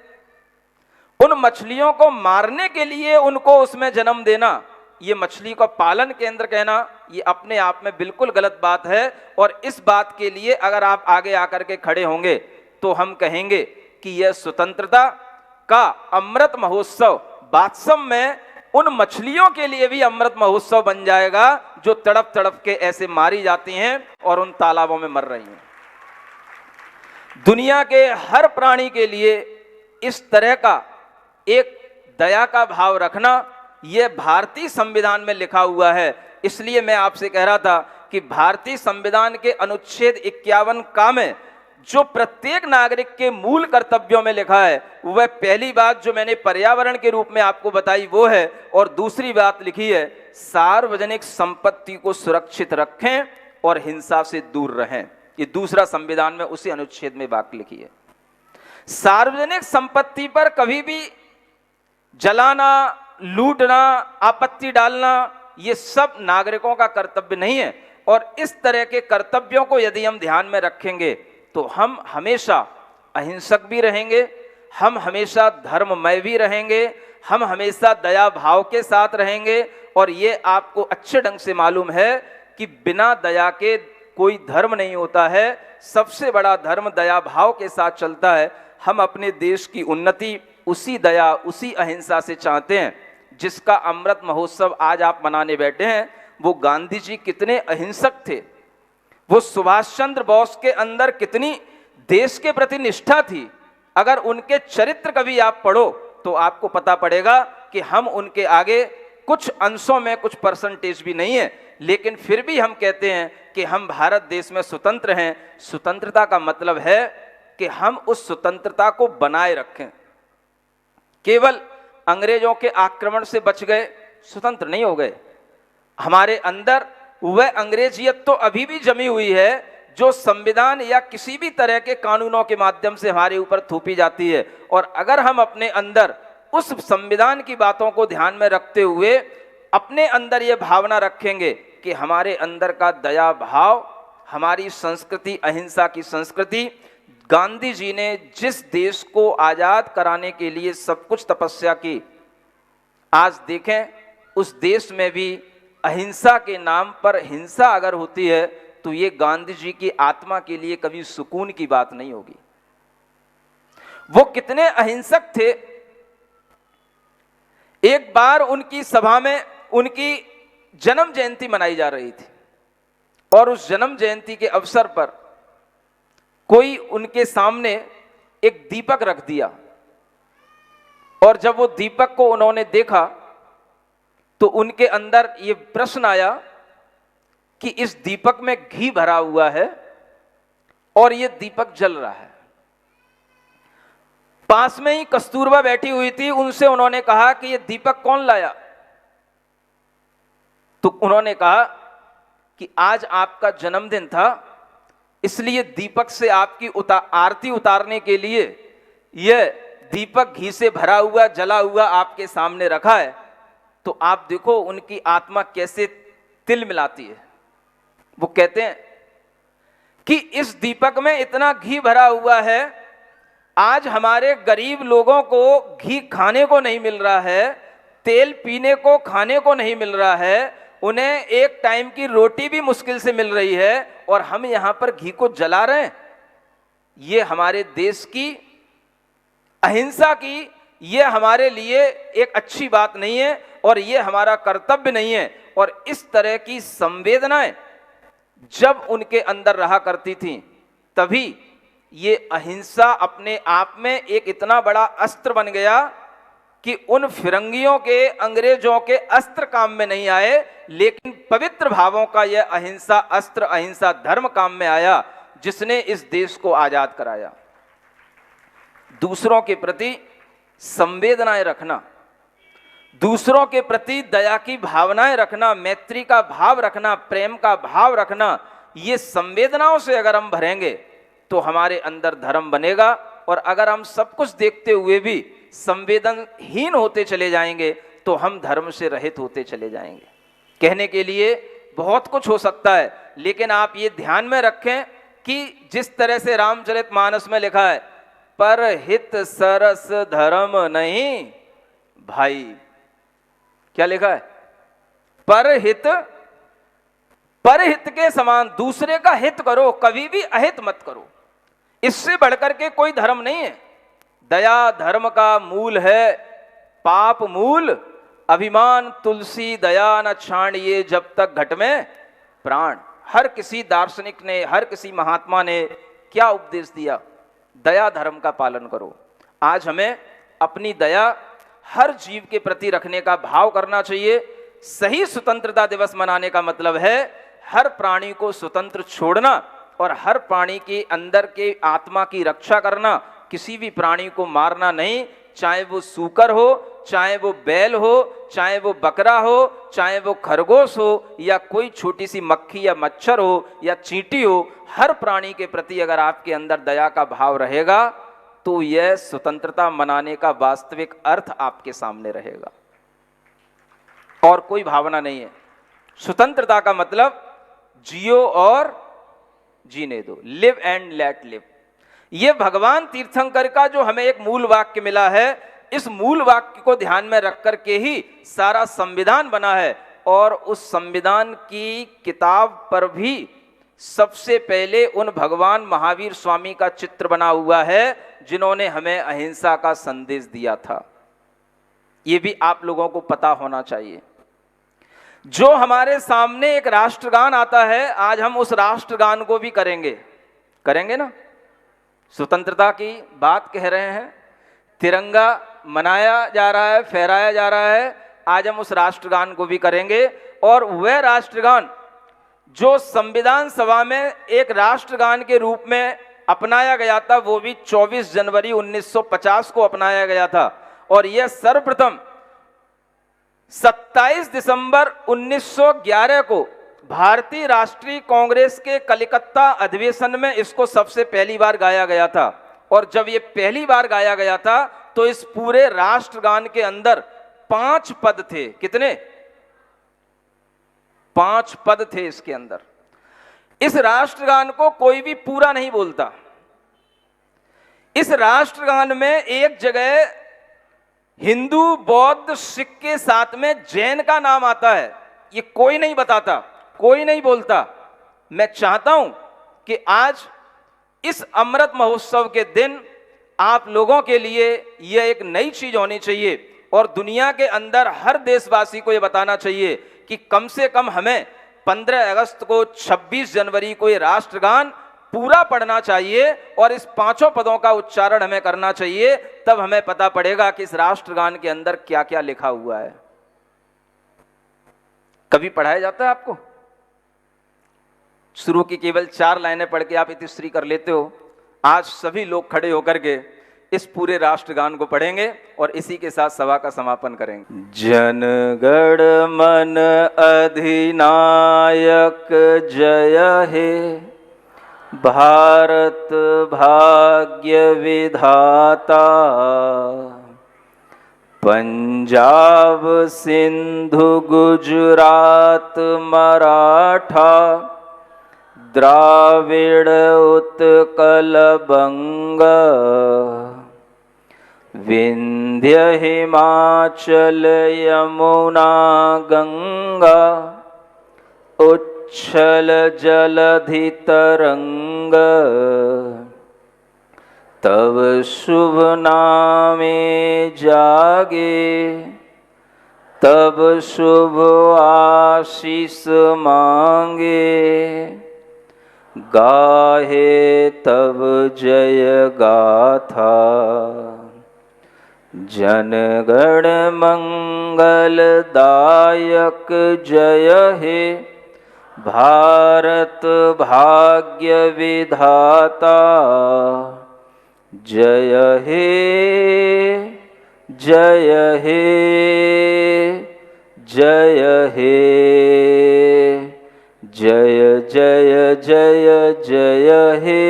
Speaker 2: उन मछलियों को मारने के लिए उनको उसमें जन्म देना, ये मछली का पालन केंद्र कहना, ये अपने आप में बिल्कुल गलत बात है। और इस बात के लिए अगर आप आगे आकर के खड़े होंगे तो हम कहेंगे कि यह स्वतंत्रता का अमृत महोत्सव वास्तव में उन मछलियों के लिए भी अमृत महोत्सव बन जाएगा जो तड़प तड़प के ऐसे मारी जाती हैं और उन तालाबों में मर रही हैं। दुनिया के हर प्राणी के लिए इस तरह का एक दया का भाव रखना, यह भारतीय संविधान में लिखा हुआ है। इसलिए मैं आपसे कह रहा था कि भारतीय संविधान के अनुच्छेद 51 का में जो प्रत्येक नागरिक के मूल कर्तव्यों में लिखा है, वह पहली बात जो मैंने पर्यावरण के रूप में आपको बताई वो है, और दूसरी बात लिखी है सार्वजनिक संपत्ति को सुरक्षित रखें और हिंसा से दूर रहें। ये दूसरा संविधान में उसी अनुच्छेद में बात लिखी है। सार्वजनिक संपत्ति पर कभी भी जलाना, लूटना, आपत्ति डालना, ये सब नागरिकों का कर्तव्य नहीं है। और इस तरह के कर्तव्यों को यदि हम ध्यान में रखेंगे तो हम हमेशा अहिंसक भी रहेंगे, हम हमेशा धर्ममय भी रहेंगे, हम हमेशा दया भाव के साथ रहेंगे। और ये आपको अच्छे ढंग से मालूम है कि बिना दया के कोई धर्म नहीं होता है। सबसे बड़ा धर्म दया भाव के साथ चलता है। हम अपने देश की उन्नति उसी दया, उसी अहिंसा से चाहते हैं जिसका अमृत महोत्सव आज आप मनाने बैठे हैं। वो गांधी जी कितने अहिंसक थे, वो सुभाष चंद्र बोस के अंदर कितनी देश के प्रति निष्ठा थी। अगर उनके चरित्र कभी आप पढ़ो तो आपको पता पड़ेगा कि हम उनके आगे कुछ अंशों में कुछ परसेंटेज भी नहीं है, लेकिन फिर भी हम कहते हैं कि हम भारत देश में स्वतंत्र हैं। स्वतंत्रता का मतलब है कि हम उस स्वतंत्रता को बनाए रखें। केवल अंग्रेजों के आक्रमण से बच गए, स्वतंत्र नहीं हो गए। हमारे अंदर वह अंग्रेजियत तो अभी भी जमी हुई है जो संविधान या किसी भी तरह के कानूनों के माध्यम से हमारे ऊपर थोपी जाती है। और अगर हम अपने अंदर उस संविधान की बातों को ध्यान में रखते हुए अपने अंदर यह भावना रखेंगे कि हमारे अंदर का दया भाव, हमारी संस्कृति अहिंसा की संस्कृति, गांधी जी ने जिस देश को आजाद कराने के लिए सब कुछ तपस्या की, आज देखें उस देश में भी अहिंसा के नाम पर हिंसा अगर होती है तो ये गांधी जी की आत्मा के लिए कभी सुकून की बात नहीं होगी। वो कितने अहिंसक थे। एक बार उनकी सभा में उनकी जन्म जयंती मनाई जा रही थी और उस जन्म जयंती के अवसर पर कोई उनके सामने एक दीपक रख दिया और जब वो दीपक को उन्होंने देखा तो उनके अंदर ये प्रश्न आया कि इस दीपक में घी भरा हुआ है और ये दीपक जल रहा है। पास में ही कस्तूरबा बैठी हुई थी, उनसे उन्होंने कहा कि ये दीपक कौन लाया? तो उन्होंने कहा कि आज आपका जन्मदिन था, इसलिए दीपक से आपकी आरती उतारने के लिए यह दीपक घी से भरा हुआ जला हुआ आपके सामने रखा है। तो आप देखो उनकी आत्मा कैसे तिल मिलाती है। वो कहते हैं कि इस दीपक में इतना घी भरा हुआ है, आज हमारे गरीब लोगों को घी खाने को नहीं मिल रहा है, तेल पीने को खाने को नहीं मिल रहा है, उन्हें एक टाइम की रोटी भी मुश्किल से मिल रही है और हम यहां पर घी को जला रहे हैं। ये हमारे देश की अहिंसा की, ये हमारे लिए एक अच्छी बात नहीं है और ये हमारा कर्तव्य नहीं है। और इस तरह की संवेदनाएं जब उनके अंदर रहा करती थी, तभी ये अहिंसा अपने आप में एक इतना बड़ा अस्त्र बन गया कि उन फिरंगियों के, अंग्रेजों के अस्त्र काम में नहीं आए, लेकिन पवित्र भावों का यह अहिंसा अस्त्र, अहिंसा धर्म काम में आया, जिसने इस देश को आजाद कराया। दूसरों के प्रति संवेदनाएं रखना, दूसरों के प्रति दया की भावनाएं रखना, मैत्री का भाव रखना, प्रेम का भाव रखना, ये संवेदनाओं से अगर हम भरेंगे तो हमारे अंदर धर्म बनेगा। और अगर हम सब कुछ देखते हुए भी संवेदनहीन होते चले जाएंगे तो हम धर्म से रहित होते चले जाएंगे। कहने के लिए बहुत कुछ हो सकता है, लेकिन आप ये ध्यान में रखें कि जिस तरह से रामचरितमानस में लिखा है, परहित सरस धर्म नहीं भाई, क्या लिखा है? परहित, परहित के समान दूसरे का हित करो, कभी भी अहित मत करो। इससे बढ़कर के कोई धर्म नहीं है। दया धर्म का मूल है, पाप मूल अभिमान तुलसी दया न छाणिए जब तक घट में प्राण। हर किसी दार्शनिक ने, हर किसी महात्मा ने क्या उपदेश दिया? दया धर्म का पालन करो। आज हमें अपनी दया हर जीव के प्रति रखने का भाव करना चाहिए। सही स्वतंत्रता दिवस मनाने का मतलब है हर प्राणी को स्वतंत्र छोड़ना और हर प्राणी के अंदर के आत्मा की रक्षा करना, किसी भी प्राणी को मारना नहीं, चाहे वो सूकर हो, चाहे वो बैल हो, चाहे वो बकरा हो, चाहे वो खरगोश हो, या कोई छोटी सी मक्खी या मच्छर हो या चींटी हो। हर प्राणी के प्रति अगर आपके अंदर दया का भाव रहेगा तो यह स्वतंत्रता मनाने का वास्तविक अर्थ आपके सामने रहेगा। और कोई भावना नहीं है। स्वतंत्रता का मतलब जियो और जीने दो, लिव एंड लेट लिव। यह भगवान तीर्थंकर का जो हमें एक मूल वाक्य मिला है, इस मूल वाक्य को ध्यान में रख कर के ही सारा संविधान बना है। और उस संविधान की किताब पर भी सबसे पहले उन भगवान महावीर स्वामी का चित्र बना हुआ है, जिन्होंने हमें अहिंसा का संदेश दिया था। यह भी आप लोगों को पता होना चाहिए। जो हमारे सामने एक राष्ट्रगान आता है, आज हम उस राष्ट्रगान को भी करेंगे ना। स्वतंत्रता की बात कह रहे हैं, तिरंगा मनाया जा रहा है, फहराया जा रहा है, आज हम उस राष्ट्रगान को भी करेंगे। और वह राष्ट्रगान जो संविधान सभा में एक राष्ट्रगान के रूप में अपनाया गया था, वो भी 24 जनवरी 1950 को अपनाया गया था। और यह सर्वप्रथम 27 दिसंबर 1911 को भारतीय राष्ट्रीय कांग्रेस के कलकत्ता अधिवेशन में इसको सबसे पहली बार गाया गया था। और जब ये पहली बार गाया गया था तो इस पूरे राष्ट्रगान के अंदर 5 पद थे। कितने? 5 पद थे इसके अंदर। इस राष्ट्रगान को कोई भी पूरा नहीं बोलता। इस राष्ट्रगान में एक जगह हिंदू, बौद्ध, सिख के साथ में जैन का नाम आता है। ये कोई नहीं बताता, कोई नहीं बोलता। मैं चाहता हूं कि आज इस अमृत महोत्सव के दिन आप लोगों के लिए यह एक नई चीज होनी चाहिए और दुनिया के अंदर हर देशवासी को यह बताना चाहिए कि कम से कम हमें 15 अगस्त को, 26 जनवरी को ये राष्ट्रगान पूरा पढ़ना चाहिए और इस 5 पदों का उच्चारण हमें करना चाहिए। तब हमें पता पड़ेगा कि इस राष्ट्रगान के अंदर क्या क्या लिखा हुआ है। कभी पढ़ाया जाता है आपको? शुरू की केवल 4 लाइनें पढ़ के आप इतिश्री कर लेते हो। आज सभी लोग खड़े होकर के इस पूरे राष्ट्रगान को पढ़ेंगे और इसी के साथ सभा का समापन करेंगे। जन गण मन अधिनायक जय हे, भारत भाग्य विधाता, पंजाब सिंधु गुजरात मराठा, द्राविड़ उत्कल बंग, विंध्य हिमाचल यमुना गंगा, उच्छल जलधि तरंग, तब शुभ नामे जागे, तब शुभ आशीष मांगे, गाहे तब जय गाथा, जन गण मंगल दायक जय हे, भारत भाग्य विधाता जय हे, जय हे, जय हे, जय जय जय जय हे।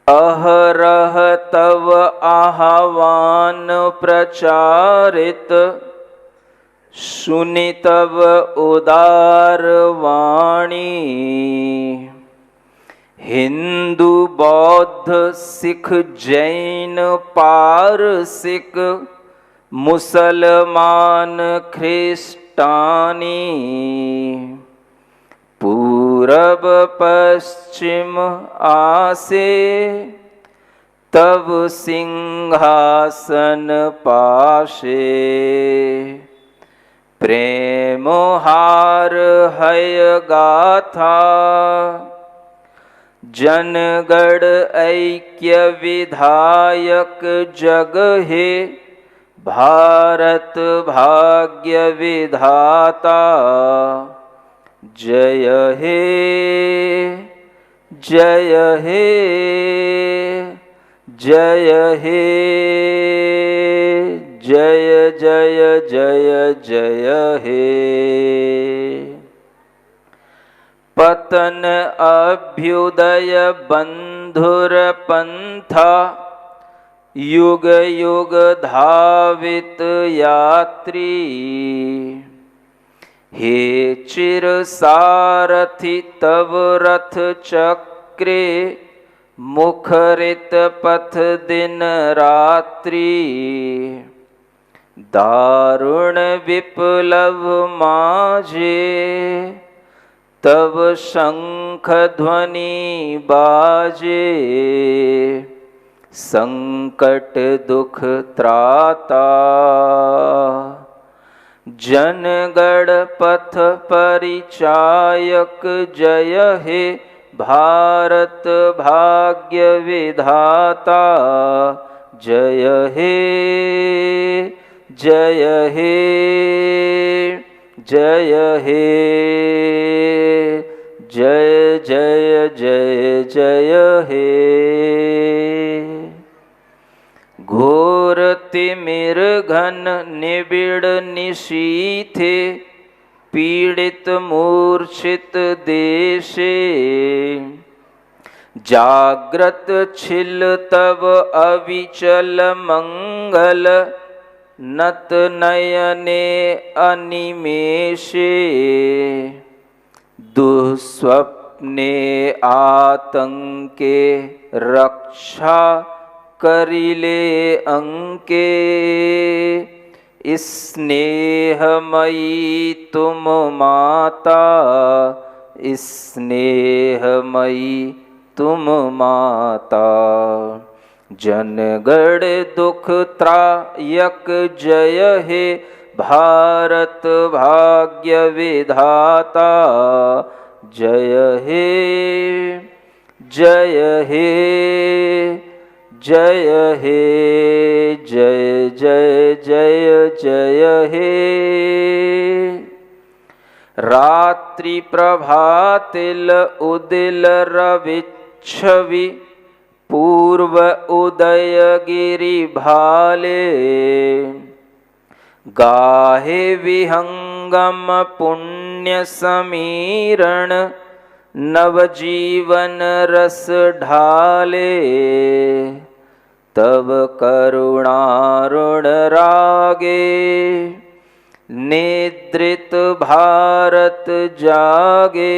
Speaker 2: अहरह तव आह्वान प्रचारित, सुनि तव उदार वाणी, हिंदू बौद्ध सिख जैन पारसिक, मुसलमान ख्रिस्तानी, पूरब पश्चिम आसे, तब सिंहासन पाशे, प्रेम हार है गाथा, जनगण ऐक्य विधायक जग हे, भारत भाग्य विधाता जय हे, जय हे, जय हे, जय जय जय जय हे। पतन अभ्युदय बंधुर पंथा, युग युग धावित यात्री, हे चिर सारथि तव रथ चक्रे, मुखरित पथ दिन रात्रि, दारुण विप्लव माझे, तब शंख ध्वनि बाजे, संकट दुख त्राता, जनगण पथ परिचायक जय हे, भारत भाग्य विधाता जय हे, जय हे, जय हे, जय जय जय जय हे। घोर तिमिर घन निबिड़ निशीथे, पीड़ित मूर्छित देशे, जाग्रत छिल तब अविचल मंगल, नत नयने अनिमेषे, दुःस्वप्ने आतंके रक्षा करिले अंके, स्नेहमयी तुम माता, स्नेहमयी तुम माता,
Speaker 3: जनगण दुख त्रायक जय हे भारत भाग्य विधाता जय हे जय हे जय हे जय जय जय जय हे। रात्रि प्रभातिल उदिल रविच्छवि पूर्व उदय गिरि भाले गाहे विहंगम पुण्य समीरण नवजीवन रस ढाले तब करुणारुण रागे निद्रित भारत जागे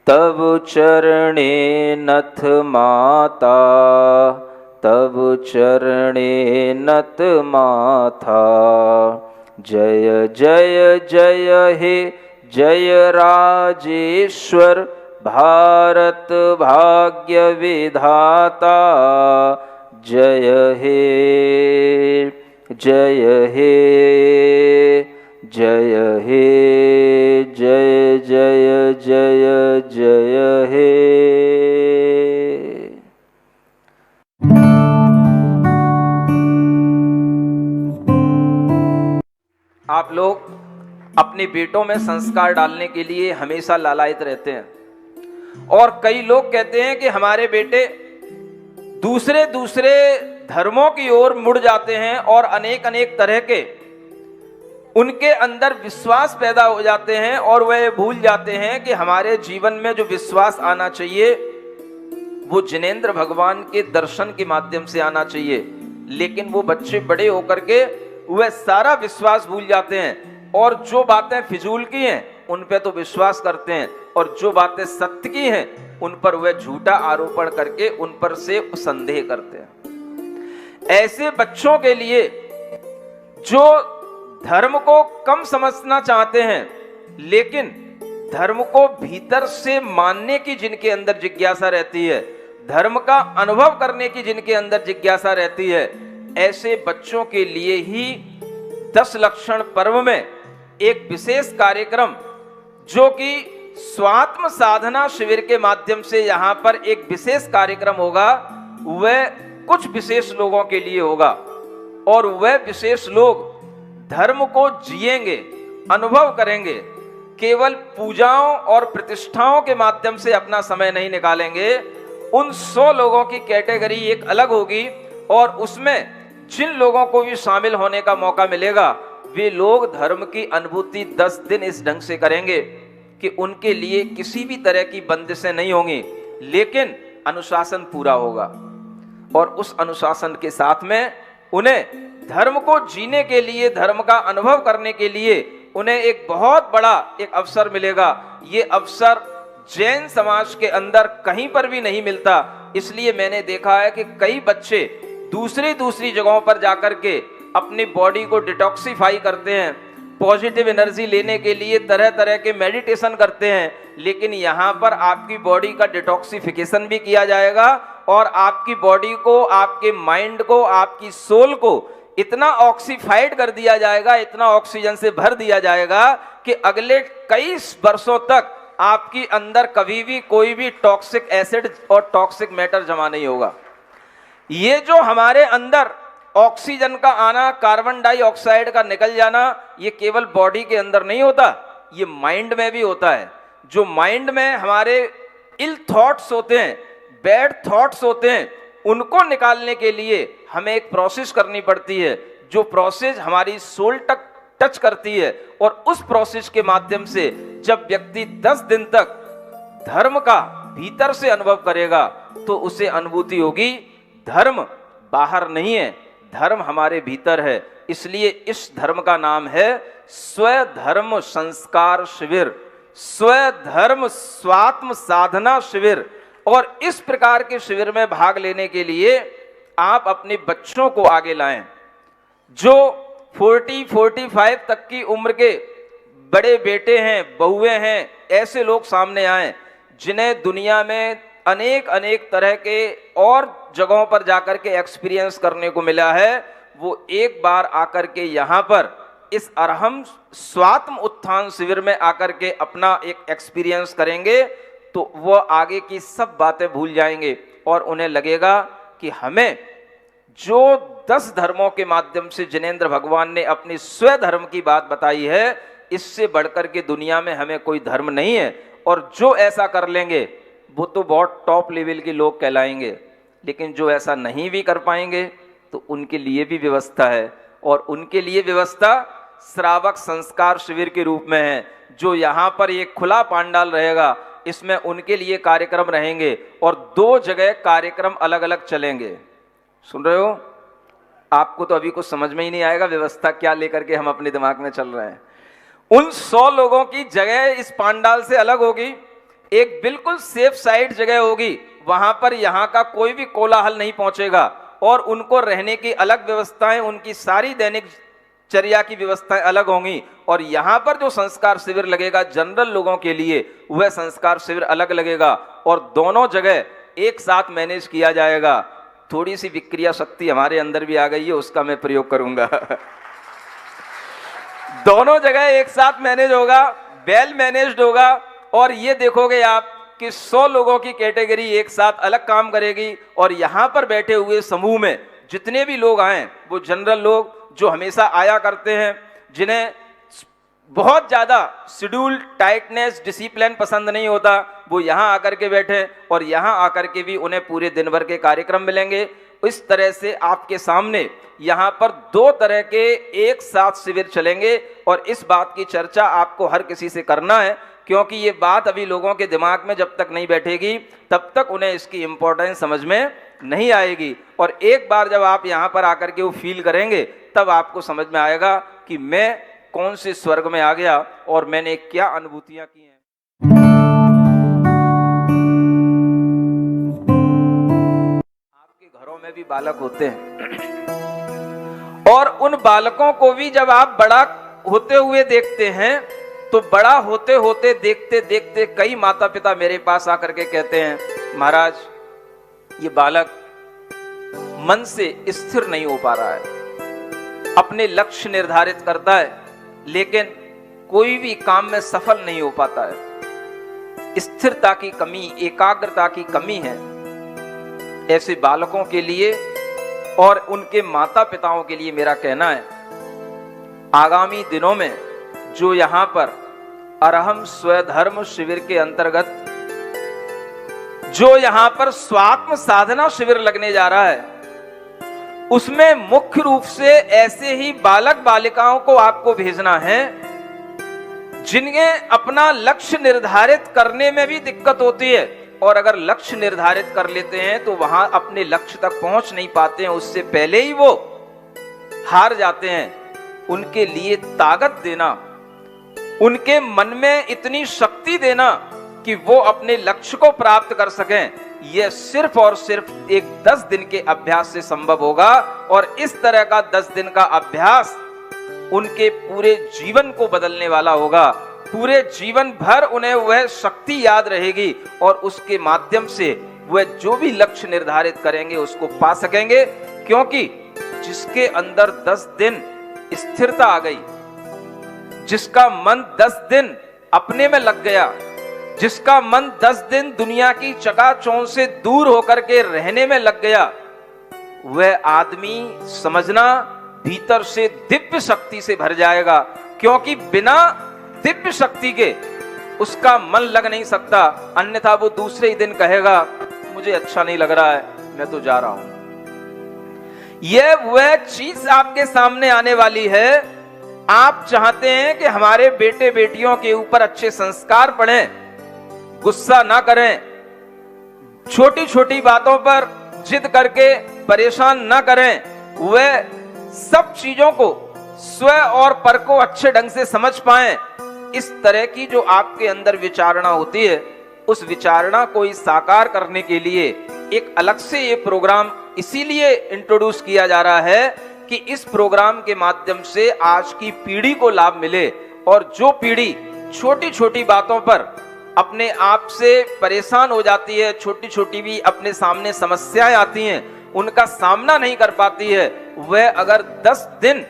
Speaker 3: तब चरणे नथ माता तब चरणे नत माथा जय जय जय हे जय राजेश्वर भारत भाग्य विधाता जय हे जय हे जय हे जय जय जय जय हे।
Speaker 2: आप लोग अपने बेटों में संस्कार डालने के लिए हमेशा लालायित रहते हैं और कई लोग कहते हैं कि हमारे बेटे दूसरे दूसरे धर्मों की ओर मुड़ जाते हैं और अनेक अनेक तरह के उनके अंदर विश्वास पैदा हो जाते हैं और वह भूल जाते हैं कि हमारे जीवन में जो विश्वास आना चाहिए वो जिनेंद्र भगवान के दर्शन के माध्यम से आना चाहिए। लेकिन वो बच्चे बड़े होकर के वह सारा विश्वास भूल जाते हैं और जो बातें फिजूल की हैं उन पे तो विश्वास करते हैं और जो बातें सत्य की हैं उन पर वह झूठा आरोपण करके उन पर से संदेह करते हैं। ऐसे बच्चों के लिए जो धर्म को कम समझना चाहते हैं लेकिन धर्म को भीतर से मानने की जिनके अंदर जिज्ञासा रहती है, धर्म का अनुभव करने की जिनके अंदर जिज्ञासा रहती है, ऐसे बच्चों के लिए ही 10 लक्षण पर्व में एक विशेष कार्यक्रम जो कि स्वात्म साधना शिविर के माध्यम से यहाँ पर एक विशेष कार्यक्रम होगा, वह कुछ विशेष लोगों के लिए होगा और वह विशेष लोग धर्म को जिएंगे, अनुभव करेंगे। केवल पूजाओं और प्रतिष्ठाओं के माध्यम से अपना समय नहीं निकालेंगे। उन 100 लोगों की कैटेगरी एक अलग होगी और उसमें जिन लोगों को भी शामिल होने का मौका मिलेगा वे लोग धर्म की अनुभूति 10 दिन इस ढंग से करेंगे कि उनके लिए किसी भी तरह की बंदिशें नहीं होंगी, लेकिन अनुशासन पूरा होगा और उस अनुशासन के साथ में उन्हें धर्म को जीने के लिए, धर्म का अनुभव करने के लिए उन्हें एक बहुत बड़ा एक अवसर मिलेगा। ये अवसर जैन समाज के अंदर कहीं पर भी नहीं मिलता। इसलिए मैंने देखा है कि कई बच्चे दूसरी जगहों पर जाकर के अपनी बॉडी को डिटॉक्सिफाई करते हैं, पॉजिटिव एनर्जी लेने के लिए तरह तरह के मेडिटेशन करते हैं, लेकिन यहाँ पर आपकी बॉडी का डिटॉक्सिफिकेशन भी किया जाएगा और आपकी बॉडी को, आपके माइंड को, आपकी सोल को इतना ऑक्सीफाइड कर दिया जाएगा, इतना ऑक्सीजन से भर दिया जाएगा कि अगले कई वर्षों तक आपकी अंदर कभी भी कोई भी टॉक्सिक एसिड और टॉक्सिक मैटर जमा नहीं होगा। ये जो हमारे अंदर ऑक्सीजन का आना, कार्बन डाइऑक्साइड का निकल जाना, ये केवल बॉडी के अंदर नहीं होता, ये माइंड में भी होता है। जो माइंड में हमारे इल थॉट्स होते हैं, बैड थॉट्स होते हैं, उनको निकालने के लिए हमें एक प्रोसेस करनी पड़ती है, जो प्रोसेस हमारी सोल तक टच करती है। और उस प्रोसेस के माध्यम से जब व्यक्ति 10 दिन तक धर्म का भीतर से अनुभव करेगा तो उसे अनुभूति होगी धर्म बाहर नहीं है, धर्म हमारे भीतर है। इसलिए इस धर्म का नाम है स्वधर्म संस्कार शिविर, स्वधर्म स्वात्म साधना शिविर। और इस प्रकार के शिविर में भाग लेने के लिए आप अपने बच्चों को आगे लाएं। जो 40-45 तक की उम्र के बड़े बेटे हैं, बहुएं हैं, ऐसे लोग सामने आएं जिन्हें दुनिया में
Speaker 3: अनेक अनेक तरह के और जगहों पर जाकर के एक्सपीरियंस करने को मिला है, वो एक बार आकर के यहाँ पर इस अरहम स्वात्म उत्थान शिविर में आकर के अपना एक एक्सपीरियंस करेंगे तो वो आगे की सब बातें भूल जाएंगे और उन्हें लगेगा कि हमें जो 10 धर्मों के माध्यम से जिनेंद्र भगवान ने अपनी स्व धर्म की बात बताई है, इससे बढ़कर के दुनिया में हमें कोई धर्म नहीं है। और जो ऐसा कर लेंगे वो तो बहुत टॉप लेवल के लोग कहलाएंगे, लेकिन जो ऐसा नहीं भी कर पाएंगे तो उनके लिए भी व्यवस्था है, और उनके लिए व्यवस्था श्रावक संस्कार शिविर के रूप में है, जो यहाँ पर एक खुला पांडाल रहेगा, इसमें उनके लिए कार्यक्रम रहेंगे और 2 जगह कार्यक्रम अलग अलग चलेंगे। सुन रहे हो? आपको तो अभी कुछ समझ में ही नहीं आएगा व्यवस्था क्या लेकर के हम अपने दिमाग में चल रहे हैं। उन 100 लोगों की जगह इस पांडाल से अलग होगी, एक बिल्कुल सेफ साइड जगह होगी, वहां पर यहाँ का कोई भी कोलाहल नहीं पहुंचेगा, और उनको रहने की अलग व्यवस्थाएं, उनकी सारी दैनिक चर्या की व्यवस्थाएं अलग होंगी। और यहाँ पर जो संस्कार शिविर लगेगा जनरल लोगों के लिए, वह संस्कार शिविर अलग लगेगा, और दोनों जगह एक साथ मैनेज किया जाएगा। थोड़ी सी विक्रिया शक्ति हमारे अंदर भी आ गई है, उसका मैं प्रयोग करूंगा। दोनों जगह एक साथ मैनेज होगा, वेल मैनेज्ड होगा, और ये देखोगे आप कि 100 लोगों की कैटेगरी एक साथ अलग काम करेगी, और यहाँ पर बैठे हुए समूह में जितने भी लोग आए वो जनरल लोग जो हमेशा आया करते हैं, जिन्हें बहुत ज़्यादा शेड्यूल, टाइटनेस, डिसिप्लिन पसंद नहीं होता, वो यहाँ आकर के बैठे और यहाँ आकर के भी उन्हें पूरे दिन भर के कार्यक्रम मिलेंगे। इस तरह से आपके सामने यहाँ पर 2 तरह के एक साथ शिविर चलेंगे, और इस बात की चर्चा आपको हर किसी से करना है, क्योंकि ये बात अभी लोगों के दिमाग में जब तक नहीं बैठेगी तब तक उन्हें इसकी इम्पोर्टेंस समझ में नहीं आएगी। और एक बार जब आप यहाँ पर आकर के वो फील करेंगे तब आपको समझ में आएगा कि मैं कौन से स्वर्ग में आ गया और मैंने क्या अनुभूतियां की हैं। आपके घरों में भी बालक होते हैं, और उन बालकों को भी जब आप बड़ा होते हुए देखते हैं तो बड़ा होते होते देखते देखते कई माता पिता मेरे पास आकर के कहते हैं, महाराज ये बालक मन से स्थिर नहीं हो पा रहा है, अपने लक्ष्य निर्धारित करता है लेकिन कोई भी काम में सफल नहीं हो पाता है, स्थिरता की कमी, एकाग्रता की कमी है। ऐसे बालकों के लिए और उनके माता पिताओं के लिए मेरा कहना है, आगामी दिनों में जो यहाँ पर अरहम स्वधर्म शिविर के अंतर्गत जो यहाँ पर स्वात्म साधना शिविर लगने जा रहा है, उसमें मुख्य रूप से ऐसे ही बालक बालिकाओं को आपको भेजना है जिन्हें अपना लक्ष्य निर्धारित करने में भी दिक्कत होती है, और अगर लक्ष्य निर्धारित कर लेते हैं तो वहां अपने लक्ष्य तक पहुंच नहीं पाते हैं, उससे पहले ही वो हार जाते हैं। उनके लिए ताकत देना, उनके मन में इतनी शक्ति देना कि वो अपने लक्ष्य को प्राप्त कर सकें, यह सिर्फ और सिर्फ एक 10 दिन के अभ्यास से संभव होगा। और इस तरह का 10 दिन का अभ्यास उनके पूरे जीवन को बदलने वाला होगा। पूरे जीवन भर उन्हें वह शक्ति याद रहेगी और उसके माध्यम से वह जो भी लक्ष्य निर्धारित करेंगे उसको पा सकेंगे। क्योंकि जिसके अंदर 10 दिन स्थिरता आ गई, जिसका मन 10 दिन अपने में लग गया, जिसका मन 10 दिन दुनिया की चकाचौंध से दूर होकर के रहने में लग गया, वह आदमी समझना भीतर से दिव्य शक्ति से भर जाएगा। क्योंकि बिना दिव्य शक्ति के उसका मन लग नहीं सकता, अन्यथा वो दूसरे ही दिन कहेगा मुझे अच्छा नहीं लग रहा है, मैं तो जा रहा हूं। यह वह चीज आपके सामने आने वाली है। आप चाहते हैं कि हमारे बेटे बेटियों के ऊपर अच्छे संस्कार पड़े, गुस्सा ना करें, छोटी छोटी बातों पर जिद करके परेशान ना करें, वह सब चीजों को स्व और पर को अच्छे ढंग से समझ पाएं। इस तरह की जो आपके अंदर विचारणा होती है, उस विचारणा को साकार करने के लिए एक अलग से ये प्रोग्राम इसीलिए इंट्रोड्यूस किया जा रहा है कि इस प्रोग्राम के माध्यम से आज की पीढ़ी को लाभ मिले, और जो पीढ़ी छोटी छोटी बातों पर
Speaker 2: अपने आप से परेशान हो जाती है, छोटी छोटी भी अपने सामने समस्याएं आती हैं, उनका सामना नहीं कर पाती है, वह अगर 10 दिन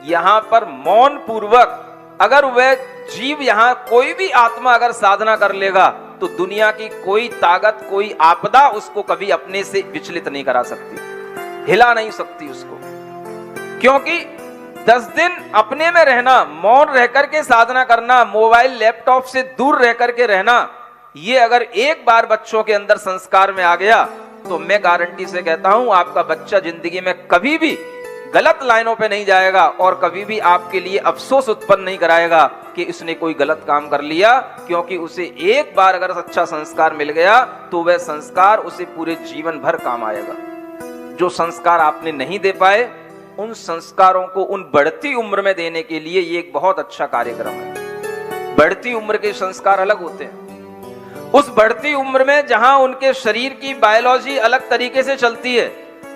Speaker 2: यहाँ पर मौन पूर्वक अगर वह जीव यहाँ कोई भी आत्मा अगर साधना कर लेगा तो दुनिया की कोई ताकत, कोई आपदा उसको कभी अपने से विचलित नहीं करा सकती, हिला नहीं सकती उसको। क्योंकि 10 दिन अपने में रहना, मौन रह करके साधना करना, मोबाइल लैपटॉप से दूर रह करके रहना, ये अगर एक बार बच्चों के अंदर संस्कार में आ गया तो मैं गारंटी से कहता हूं आपका बच्चा जिंदगी में कभी भी गलत लाइनों पे नहीं जाएगा और कभी भी आपके लिए अफसोस उत्पन्न नहीं कराएगा कि इसने कोई गलत काम कर लिया, क्योंकि उसे एक बार अगर अच्छा संस्कार मिल गया तो वह संस्कार उसे पूरे जीवन भर काम आएगा। जो संस्कार आपने नहीं दे पाए, उन संस्कारों को उन बढ़ती उम्र में देने के लिए ये एक बहुत अच्छा कार्यक्रम है। बढ़ती उम्र के संस्कार अलग होते हैं। उस बढ़ती उम्र में जहां उनके शरीर की बायोलॉजी अलग तरीके से चलती है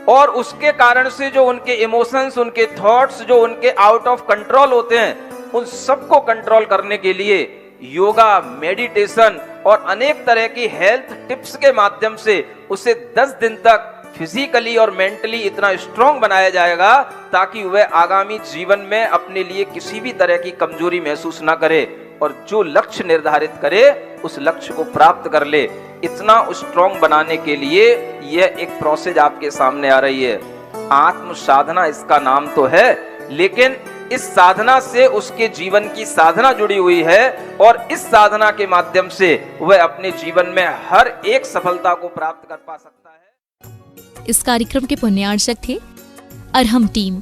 Speaker 2: और उसके कारण से जो उनके इमोशंस, उनके थॉट्स जो उनके आउट ऑफ कंट्रोल होते हैं, उन सबको कंट्रोल करने के लिए योगा, मेडिटेशन और अनेक तरह की हेल्थ टिप्स के माध्यम से उसे 10 दिन तक फिजिकली और मेंटली इतना स्ट्रांग बनाया जाएगा ताकि वह आगामी जीवन में अपने लिए किसी भी तरह की कमजोरी महसूस ना करे और जो लक्ष्य निर्धारित करे उस लक्ष्य को प्राप्त कर ले। इतना स्ट्रांग बनाने के लिए यह एक प्रोसेस आपके सामने आ रही है। आत्म साधना इसका नाम तो है, लेकिन इस साधना से उसके जीवन की साधना जुड़ी हुई है और इस साधना के माध्यम से वह अपने जीवन में हर एक सफलता को प्राप्त कर पा सकता है।
Speaker 1: इस कार्यक्रम के पुण्यार्चक थे अरहम टीम।